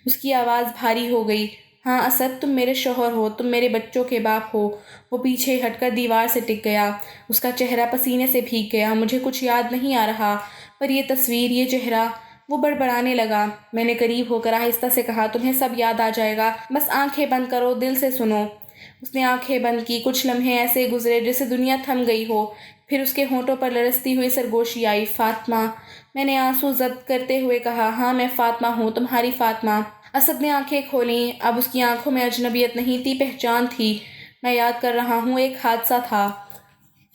اس کی آواز بھاری ہو گئی۔ ہاں اسد، تم میرے شوہر ہو، تم میرے بچوں کے باپ ہو۔ وہ پیچھے ہٹ کر دیوار سے ٹک گیا۔ اس کا چہرہ پسینے سے بھیگ گیا۔ مجھے کچھ یاد نہیں آ رہا، پر یہ تصویر، یہ چہرہ۔ وہ بڑبڑانے لگا۔ میں نے قریب ہو کر آہستہ سے کہا، تمہیں سب یاد آ جائے گا، بس آنکھیں بند کرو، دل سے سنو۔ اس نے آنکھیں بند کی۔ کچھ لمحے ایسے گزرے جیسے دنیا تھم گئی ہو، پھر اس کے ہونٹوں پر لرزتی ہوئی سرگوشی آئی، فاطمہ۔ میں نے آنسو زد کرتے ہوئے کہا، ہاں میں فاطمہ ہوں، تمہاری فاطمہ۔ اسد نے آنکھیں کھولیں۔ اب اس کی آنکھوں میں اجنبیت نہیں تھی، پہچان تھی۔ میں یاد کر رہا ہوں، ایک حادثہ تھا،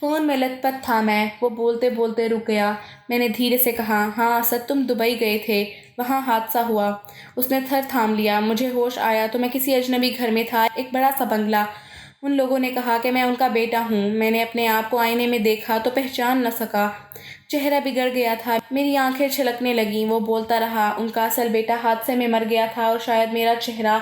فون میں لت پت تھا میں۔ وہ بولتے بولتے رک گیا۔ میں نے دھیرے سے کہا، ہاں اسد، تم دبئی گئے تھے، وہاں حادثہ ہوا۔ اس نے تھر تھام لیا۔ مجھے ہوش آیا تو میں کسی اجنبی گھر میں تھا، ایک بڑا سا بنگلہ۔ ان لوگوں نے کہا کہ میں ان کا بیٹا ہوں۔ میں نے اپنے آپ کو آئینے میں دیکھا تو پہچان نہ سکا، چہرہ بگڑ گیا تھا، میری آنکھیں چھلکنے لگیں۔ وہ بولتا رہا، ان کا اصل بیٹا حادثے میں مر گیا تھا، اور شاید میرا چہرہ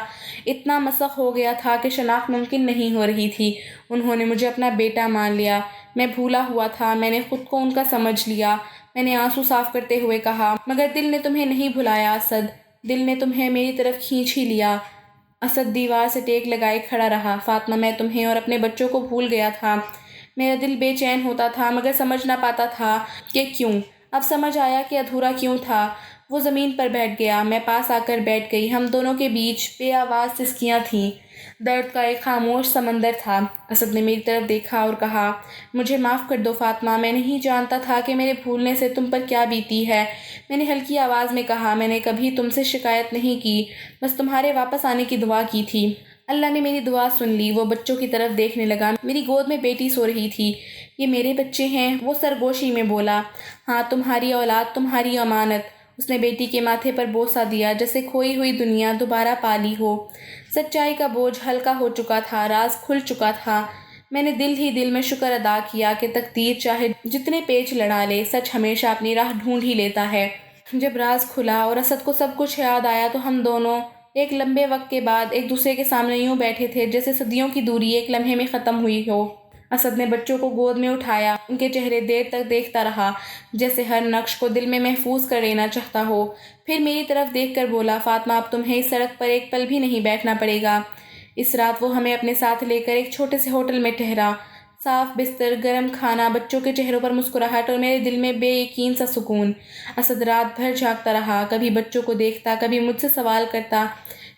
اتنا مسخ ہو گیا تھا کہ شناخت ممکن نہیں ہو رہی تھی۔ انہوں نے مجھے اپنا بیٹا مان لیا۔ میں بھولا ہوا تھا، میں نے خود کو ان کا سمجھ لیا۔ میں نے آنسو صاف کرتے ہوئے کہا، مگر دل نے تمہیں نہیں بھلایا اسد، دل نے تمہیں میری طرف کھینچ ہی لیا۔ اسد دیوار سے ٹیک لگائے کھڑا رہا۔ فاطمہ، میں تمہیں اور اپنے بچوں کو بھول گیا تھا۔ میرا دل بے چین ہوتا تھا، مگر سمجھ نہ پاتا تھا کہ کیوں۔ اب سمجھ آیا کہ ادھورا کیوں تھا۔ وہ زمین پر بیٹھ گیا، میں پاس آ کر بیٹھ گئی۔ ہم دونوں کے بیچ بے آواز سسکیاں تھیں، درد کا ایک خاموش سمندر تھا۔ اسد نے میری طرف دیکھا اور کہا، مجھے معاف کر دو فاطمہ، میں نہیں جانتا تھا کہ میرے بھولنے سے تم پر کیا بیتی ہے۔ میں نے ہلکی آواز میں کہا، میں نے کبھی تم سے شکایت نہیں کی، بس تمہارے واپس آنے کی دعا کی تھی۔ اللہ نے میری دعا سن لی۔ وہ بچوں کی طرف دیکھنے لگا۔ میری گود میں بیٹی سو رہی تھی، یہ میرے بچے ہیں؟ وہ سرگوشی میں بولا۔ ہاں، تمہاری اولاد، تمہاری امانت۔ اس نے بیٹی کے ماتھے پر بوسہ دیا جیسے کھوئی ہوئی دنیا دوبارہ پالی ہو۔ سچائی کا بوجھ ہلکا ہو چکا تھا، راز کھل چکا تھا۔ میں نے دل ہی دل میں شکر ادا کیا کہ تقدیر چاہے جتنے پیچ لڑا لے، سچ ہمیشہ اپنی راہ ڈھونڈ ہی لیتا ہے۔ جب راز کھلا اور اسد کو سب کچھ یاد آیا تو ہم دونوں ایک لمبے وقت کے بعد ایک دوسرے کے سامنے یوں بیٹھے تھے جیسے صدیوں کی دوری ایک لمحے میں ختم ہوئی ہو۔ اسد نے بچوں کو گود میں اٹھایا، ان کے چہرے دیر تک دیکھتا رہا جیسے ہر نقش کو دل میں محفوظ کر لینا چاہتا ہو۔ پھر میری طرف دیکھ کر بولا، فاطمہ، اب تمہیں اس سڑک پر ایک پل بھی نہیں بیٹھنا پڑے گا۔ اس رات وہ ہمیں اپنے ساتھ لے کر ایک چھوٹے سے ہوٹل میں ٹھہرا۔ صاف بستر، گرم کھانا، بچوں کے چہروں پر مسکراہٹ اور میرے دل میں بے یقین سا سکون۔ اسد رات بھر جاگتا رہا، کبھی بچوں کو دیکھتا، کبھی مجھ سے سوال کرتا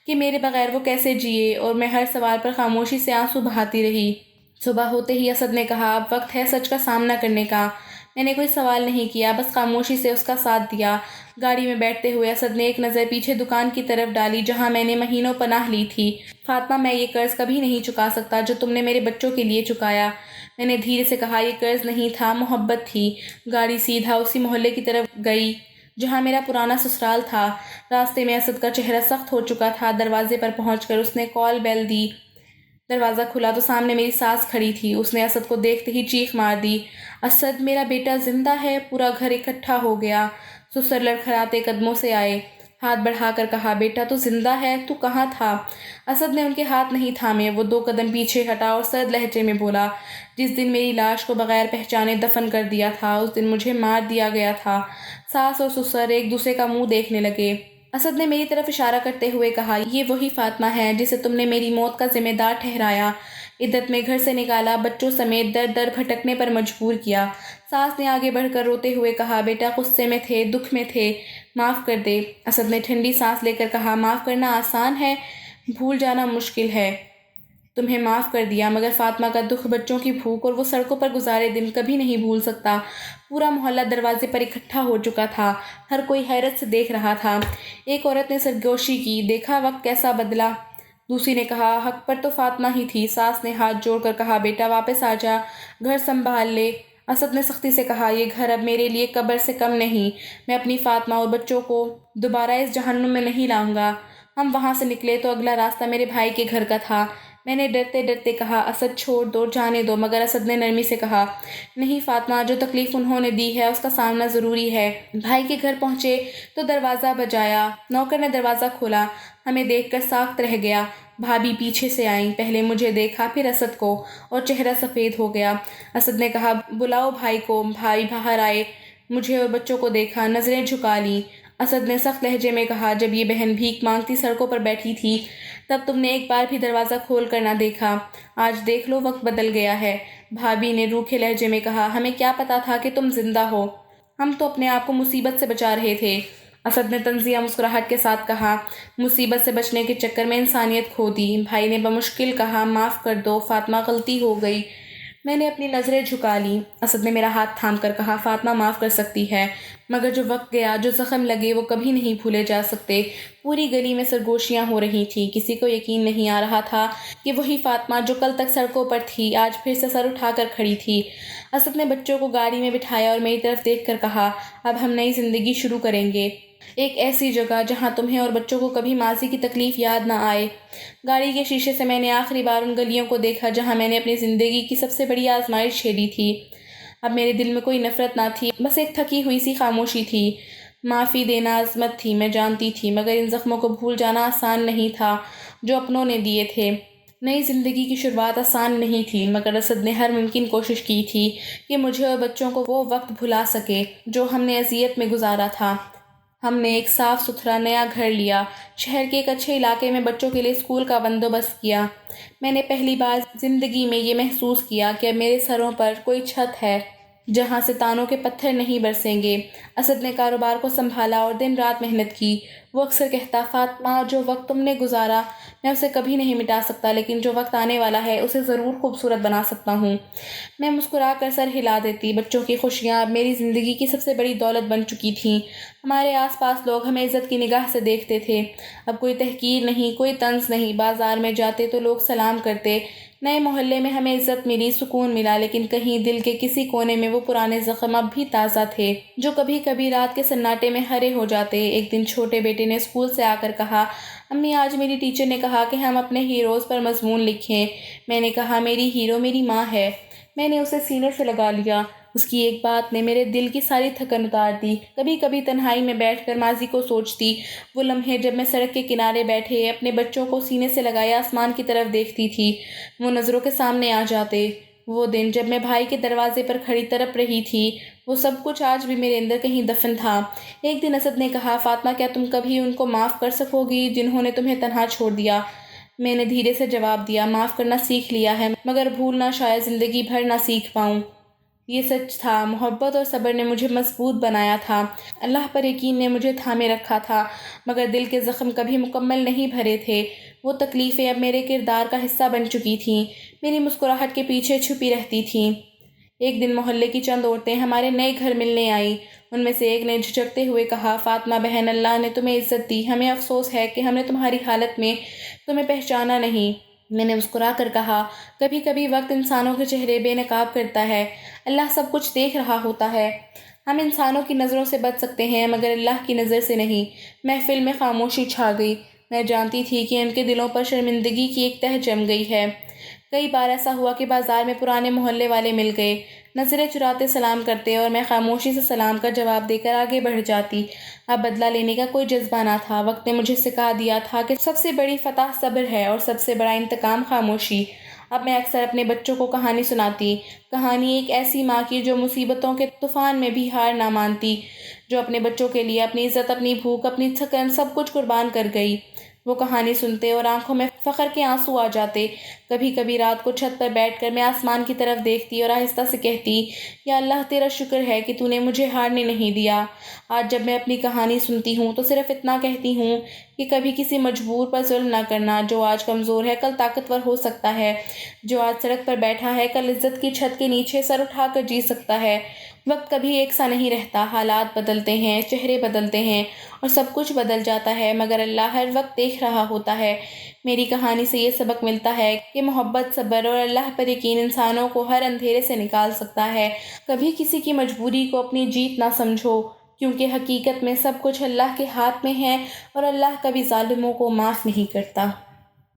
کہ میرے بغیر وہ کیسے جیے، اور میں ہر سوال پر خاموشی سے آنسو بہاتی رہی۔ صبح ہوتے ہی اسد نے کہا، اب وقت ہے سچ کا سامنا کرنے کا۔ میں نے کوئی سوال نہیں کیا، بس خاموشی سے اس کا ساتھ دیا۔ گاڑی میں بیٹھتے ہوئے اسد نے ایک نظر پیچھے دکان کی طرف ڈالی جہاں میں نے مہینوں پناہ لی تھی۔ فاطمہ، میں یہ قرض کبھی نہیں چکا سکتا جو تم نے میرے بچوں کے لیے چکایا۔ میں نے دھیرے سے کہا، یہ قرض نہیں تھا، محبت تھی۔ گاڑی سیدھا اسی محلے کی طرف گئی جہاں میرا پرانا سسرال تھا۔ راستے میں اسد کا چہرہ سخت ہو چکا تھا۔ دروازے پر پہنچ کر اس نے کال بیل دی۔ دروازہ کھلا تو سامنے میری ساس کھڑی تھی۔ اس نے اسد کو دیکھتے ہی چیخ مار دی، اسد، میرا بیٹا زندہ ہے! پورا گھر اکٹھا ہو گیا۔ سسر لڑکھڑاتے قدموں سے آئے، ہاتھ بڑھا کر کہا، بیٹا تو زندہ ہے، تو کہاں تھا؟ اسد نے ان کے ہاتھ نہیں تھامے، وہ 2 قدم پیچھے ہٹا اور سرد لہجے میں بولا، جس دن میری لاش کو بغیر پہچانے دفن کر دیا تھا اس دن مجھے مار دیا گیا تھا۔ ساس اور سسر ایک دوسرے کا منہ دیکھنے لگے۔ اسد نے میری طرف اشارہ کرتے ہوئے کہا، یہ وہی فاطمہ ہے جسے تم نے میری موت کا ذمہ دار ٹھہرایا، عدت میں گھر سے نکالا، بچوں سمیت در در بھٹکنے پر مجبور کیا۔ ساس نے آگے بڑھ کر روتے ہوئے کہا، بیٹا غصے میں تھے، دکھ میں تھے، معاف کر دے۔ اسد نے ٹھنڈی سانس لے کر کہا، معاف کرنا آسان ہے، بھول جانا مشکل ہے۔ تمہیں معاف کر دیا، مگر فاطمہ کا دکھ، بچوں کی بھوک اور وہ سڑکوں پر گزارے دن کبھی نہیں بھول سکتا۔ پورا محلہ دروازے پر اکٹھا ہو چکا تھا، ہر کوئی حیرت سے دیکھ رہا تھا۔ ایک عورت نے سرگوشی کی، دیکھا وقت کیسا بدلا؟ دوسری نے کہا، حق پر تو فاطمہ ہی تھی۔ ساس نے ہاتھ جوڑ کر کہا، بیٹا واپس آ جا، گھر سنبھال لے۔ اسد نے سختی سے کہا، یہ گھر اب میرے لیے قبر سے کم نہیں، میں اپنی فاطمہ اور بچوں کو دوبارہ اس جہنم میں نہیں لاؤں گا۔ ہم وہاں سے نکلے تو اگلا راستہ میرے بھائی کے گھر کا تھا۔ میں نے ڈرتے ڈرتے کہا، اسد چھوڑ دو، جانے دو، مگر اسد نے نرمی سے کہا، نہیں فاطمہ، جو تکلیف انہوں نے دی ہے اس کا سامنا ضروری ہے۔ بھائی کے گھر پہنچے تو دروازہ بجایا، نوکر نے دروازہ کھولا، ہمیں دیکھ کر ساکت رہ گیا۔ بھابھی پیچھے سے آئیں، پہلے مجھے دیکھا پھر اسد کو، اور چہرہ سفید ہو گیا۔ اسد نے کہا، بلاؤ بھائی کو۔ بھائی باہر آئے، مجھے اور بچوں کو دیکھا، نظریں جھکا لیں۔ اسد نے سخت لہجے میں کہا، جب یہ بہن بھیک مانگتی سڑکوں پر بیٹھی تھی تب تم نے ایک بار بھی دروازہ کھول کر نہ دیکھا، آج دیکھ لو وقت بدل گیا ہے۔ بھابھی نے روکھے لہجے میں کہا، ہمیں کیا پتا تھا کہ تم زندہ ہو، ہم تو اپنے آپ کو مصیبت سے بچا رہے تھے۔ اسد نے طنزیہ مسکراہٹ کے ساتھ کہا، مصیبت سے بچنے کے چکر میں انسانیت کھو دی۔ بھائی نے بمشکل کہا، معاف کر دو فاطمہ، غلطی ہو گئی۔ میں نے اپنی نظریں جھکا لیں۔ اسد نے میرا ہاتھ تھام کر کہا، فاطمہ معاف کر سکتی ہے، مگر جو وقت گیا، جو زخم لگے، وہ کبھی نہیں بھولے جا سکتے۔ پوری گلی میں سرگوشیاں ہو رہی تھیں، کسی کو یقین نہیں آ رہا تھا کہ وہی فاطمہ جو کل تک سڑکوں پر تھی آج پھر سے سر اٹھا کر کھڑی تھی۔ اسد نے بچوں کو گاڑی میں بٹھایا اور میری طرف دیکھ کر کہا، اب ہم نئی زندگی شروع کریں گے، ایک ایسی جگہ جہاں تمہیں اور بچوں کو کبھی ماضی کی تکلیف یاد نہ آئے۔ گاڑی کے شیشے سے میں نے آخری بار ان گلیوں کو دیکھا جہاں میں نے اپنی زندگی کی سب سے بڑی آزمائش جھیلی تھی۔ اب میرے دل میں کوئی نفرت نہ تھی، بس ایک تھکی ہوئی سی خاموشی تھی۔ معافی دینا عظمت تھی، میں جانتی تھی، مگر ان زخموں کو بھول جانا آسان نہیں تھا جو اپنوں نے دیے تھے۔ نئی زندگی کی شروعات آسان نہیں تھی، مگر اسد نے ہر ممکن کوشش کی تھی کہ مجھے اور بچوں کو وہ وقت بھلا سکے جو ہم نے اذیت میں گزارا تھا۔ ہم نے ایک صاف ستھرا نیا گھر لیا، شہر کے ایک اچھے علاقے میں بچوں کے لیے اسکول کا بندوبست کیا۔ میں نے پہلی بار زندگی میں یہ محسوس کیا کہ اب میرے سروں پر کوئی چھت ہے جہاں سے تانوں کے پتھر نہیں برسیں گے۔ اسد نے کاروبار کو سنبھالا اور دن رات محنت کی۔ وہ اکثر کہتا، فاطمہ، جو وقت تم نے گزارا میں اسے کبھی نہیں مٹا سکتا، لیکن جو وقت آنے والا ہے اسے ضرور خوبصورت بنا سکتا ہوں۔ میں مسکرا کر سر ہلا دیتی۔ بچوں کی خوشیاں اب میری زندگی کی سب سے بڑی دولت بن چکی تھیں۔ ہمارے آس پاس لوگ ہمیں عزت کی نگاہ سے دیکھتے تھے، اب کوئی تحقیر نہیں، کوئی طنز نہیں۔ بازار میں جاتے تو لوگ سلام کرتے، نئے محلے میں ہمیں عزت ملی، سکون ملا، لیکن کہیں دل کے کسی کونے میں وہ پرانے زخم اب بھی تازہ تھے جو کبھی کبھی رات کے سناٹے میں ہرے ہو جاتے۔ ایک دن چھوٹے بیٹے نے اسکول سے آ کر کہا، امی آج میری ٹیچر نے کہا کہ ہم اپنے ہیروز پر مضمون لکھیں۔ میں نے کہا میری ہیرو میری ماں ہے۔ میں نے اسے سینے سے لگا لیا۔ اس کی ایک بات نے میرے دل کی ساری تھکن اتار دی۔ کبھی کبھی تنہائی میں بیٹھ کر ماضی کو سوچتی، وہ لمحے جب میں سڑک کے کنارے بیٹھے اپنے بچوں کو سینے سے لگائے آسمان کی طرف دیکھتی تھی، وہ نظروں کے سامنے آ جاتے۔ وہ دن جب میں بھائی کے دروازے پر کھڑی تڑپ رہی تھی، وہ سب کچھ آج بھی میرے اندر کہیں دفن تھا۔ ایک دن اسد نے کہا، فاطمہ کیا تم کبھی ان کو معاف کر سکو گی جنہوں نے تمہیں تنہا چھوڑ دیا؟ میں نے دھیرے سے جواب دیا، معاف کرنا سیکھ لیا ہے مگر بھولنا شاید زندگی بھر نہ سیکھ پاؤں۔ یہ سچ تھا، محبت اور صبر نے مجھے مضبوط بنایا تھا، اللہ پر یقین نے مجھے تھامے رکھا تھا، مگر دل کے زخم کبھی مکمل نہیں بھرے تھے۔ وہ تکلیفیں اب میرے کردار کا حصہ بن چکی تھیں، میری مسکراہٹ کے پیچھے چھپی رہتی تھیں۔ ایک دن محلے کی چند عورتیں ہمارے نئے گھر ملنے آئیں۔ ان میں سے ایک نے جھجکتے ہوئے کہا، فاطمہ بہن، اللہ نے تمہیں عزت دی، ہمیں افسوس ہے کہ ہم نے تمہاری حالت میں تمہیں پہچانا نہیں۔ میں نے مسکرا کر کہا، کبھی کبھی وقت انسانوں کے چہرے بے نقاب کرتا ہے، اللہ سب کچھ دیکھ رہا ہوتا ہے۔ ہم انسانوں کی نظروں سے بچ سکتے ہیں مگر اللہ کی نظر سے نہیں۔ محفل میں خاموشی چھا گئی۔ میں جانتی تھی کہ ان کے دلوں پر شرمندگی کی ایک تہ جم گئی ہے۔ کئی بار ایسا ہوا کہ بازار میں پرانے محلے والے مل گئے، نظریں چراتے سلام کرتے اور میں خاموشی سے سلام کا جواب دے کر آگے بڑھ جاتی۔ اب بدلہ لینے کا کوئی جذبہ نہ تھا۔ وقت نے مجھے سکھا دیا تھا کہ سب سے بڑی فتح صبر ہے اور سب سے بڑا انتقام خاموشی۔ اب میں اکثر اپنے بچوں کو کہانی سناتی، کہانی ایک ایسی ماں کی جو مصیبتوں کے طوفان میں بھی ہار نہ مانتی، جو اپنے بچوں کے لیے اپنی عزت، اپنی بھوک، اپنی تھکن سب کچھ قربان کر گئی۔ وہ کہانی سنتے اور آنکھوں میں فخر کے آنسو آ جاتے۔ کبھی کبھی رات کو چھت پر بیٹھ کر میں آسمان کی طرف دیکھتی اور آہستہ سے کہتی، یا اللہ تیرا شکر ہے کہ تو نے مجھے ہارنے نہیں دیا۔ آج جب میں اپنی کہانی سنتی ہوں تو صرف اتنا کہتی ہوں کہ کبھی کسی مجبور پر ظلم نہ کرنا۔ جو آج کمزور ہے کل طاقتور ہو سکتا ہے، جو آج سڑک پر بیٹھا ہے کل عزت کی چھت کے نیچے سر اٹھا کر جی سکتا ہے۔ وقت کبھی ایک سا نہیں رہتا، حالات بدلتے ہیں، چہرے بدلتے ہیں اور سب کچھ بدل جاتا ہے، مگر اللہ ہر وقت دیکھ رہا ہوتا ہے۔ میری کہانی سے یہ سبق ملتا ہے کہ محبت، صبر اور اللہ پر یقین انسانوں کو ہر اندھیرے سے نکال سکتا ہے۔ کبھی کسی کی مجبوری کو اپنی جیت نہ سمجھو، کیونکہ حقیقت میں سب کچھ اللہ کے ہاتھ میں ہے اور اللہ کبھی ظالموں کو معاف نہیں کرتا۔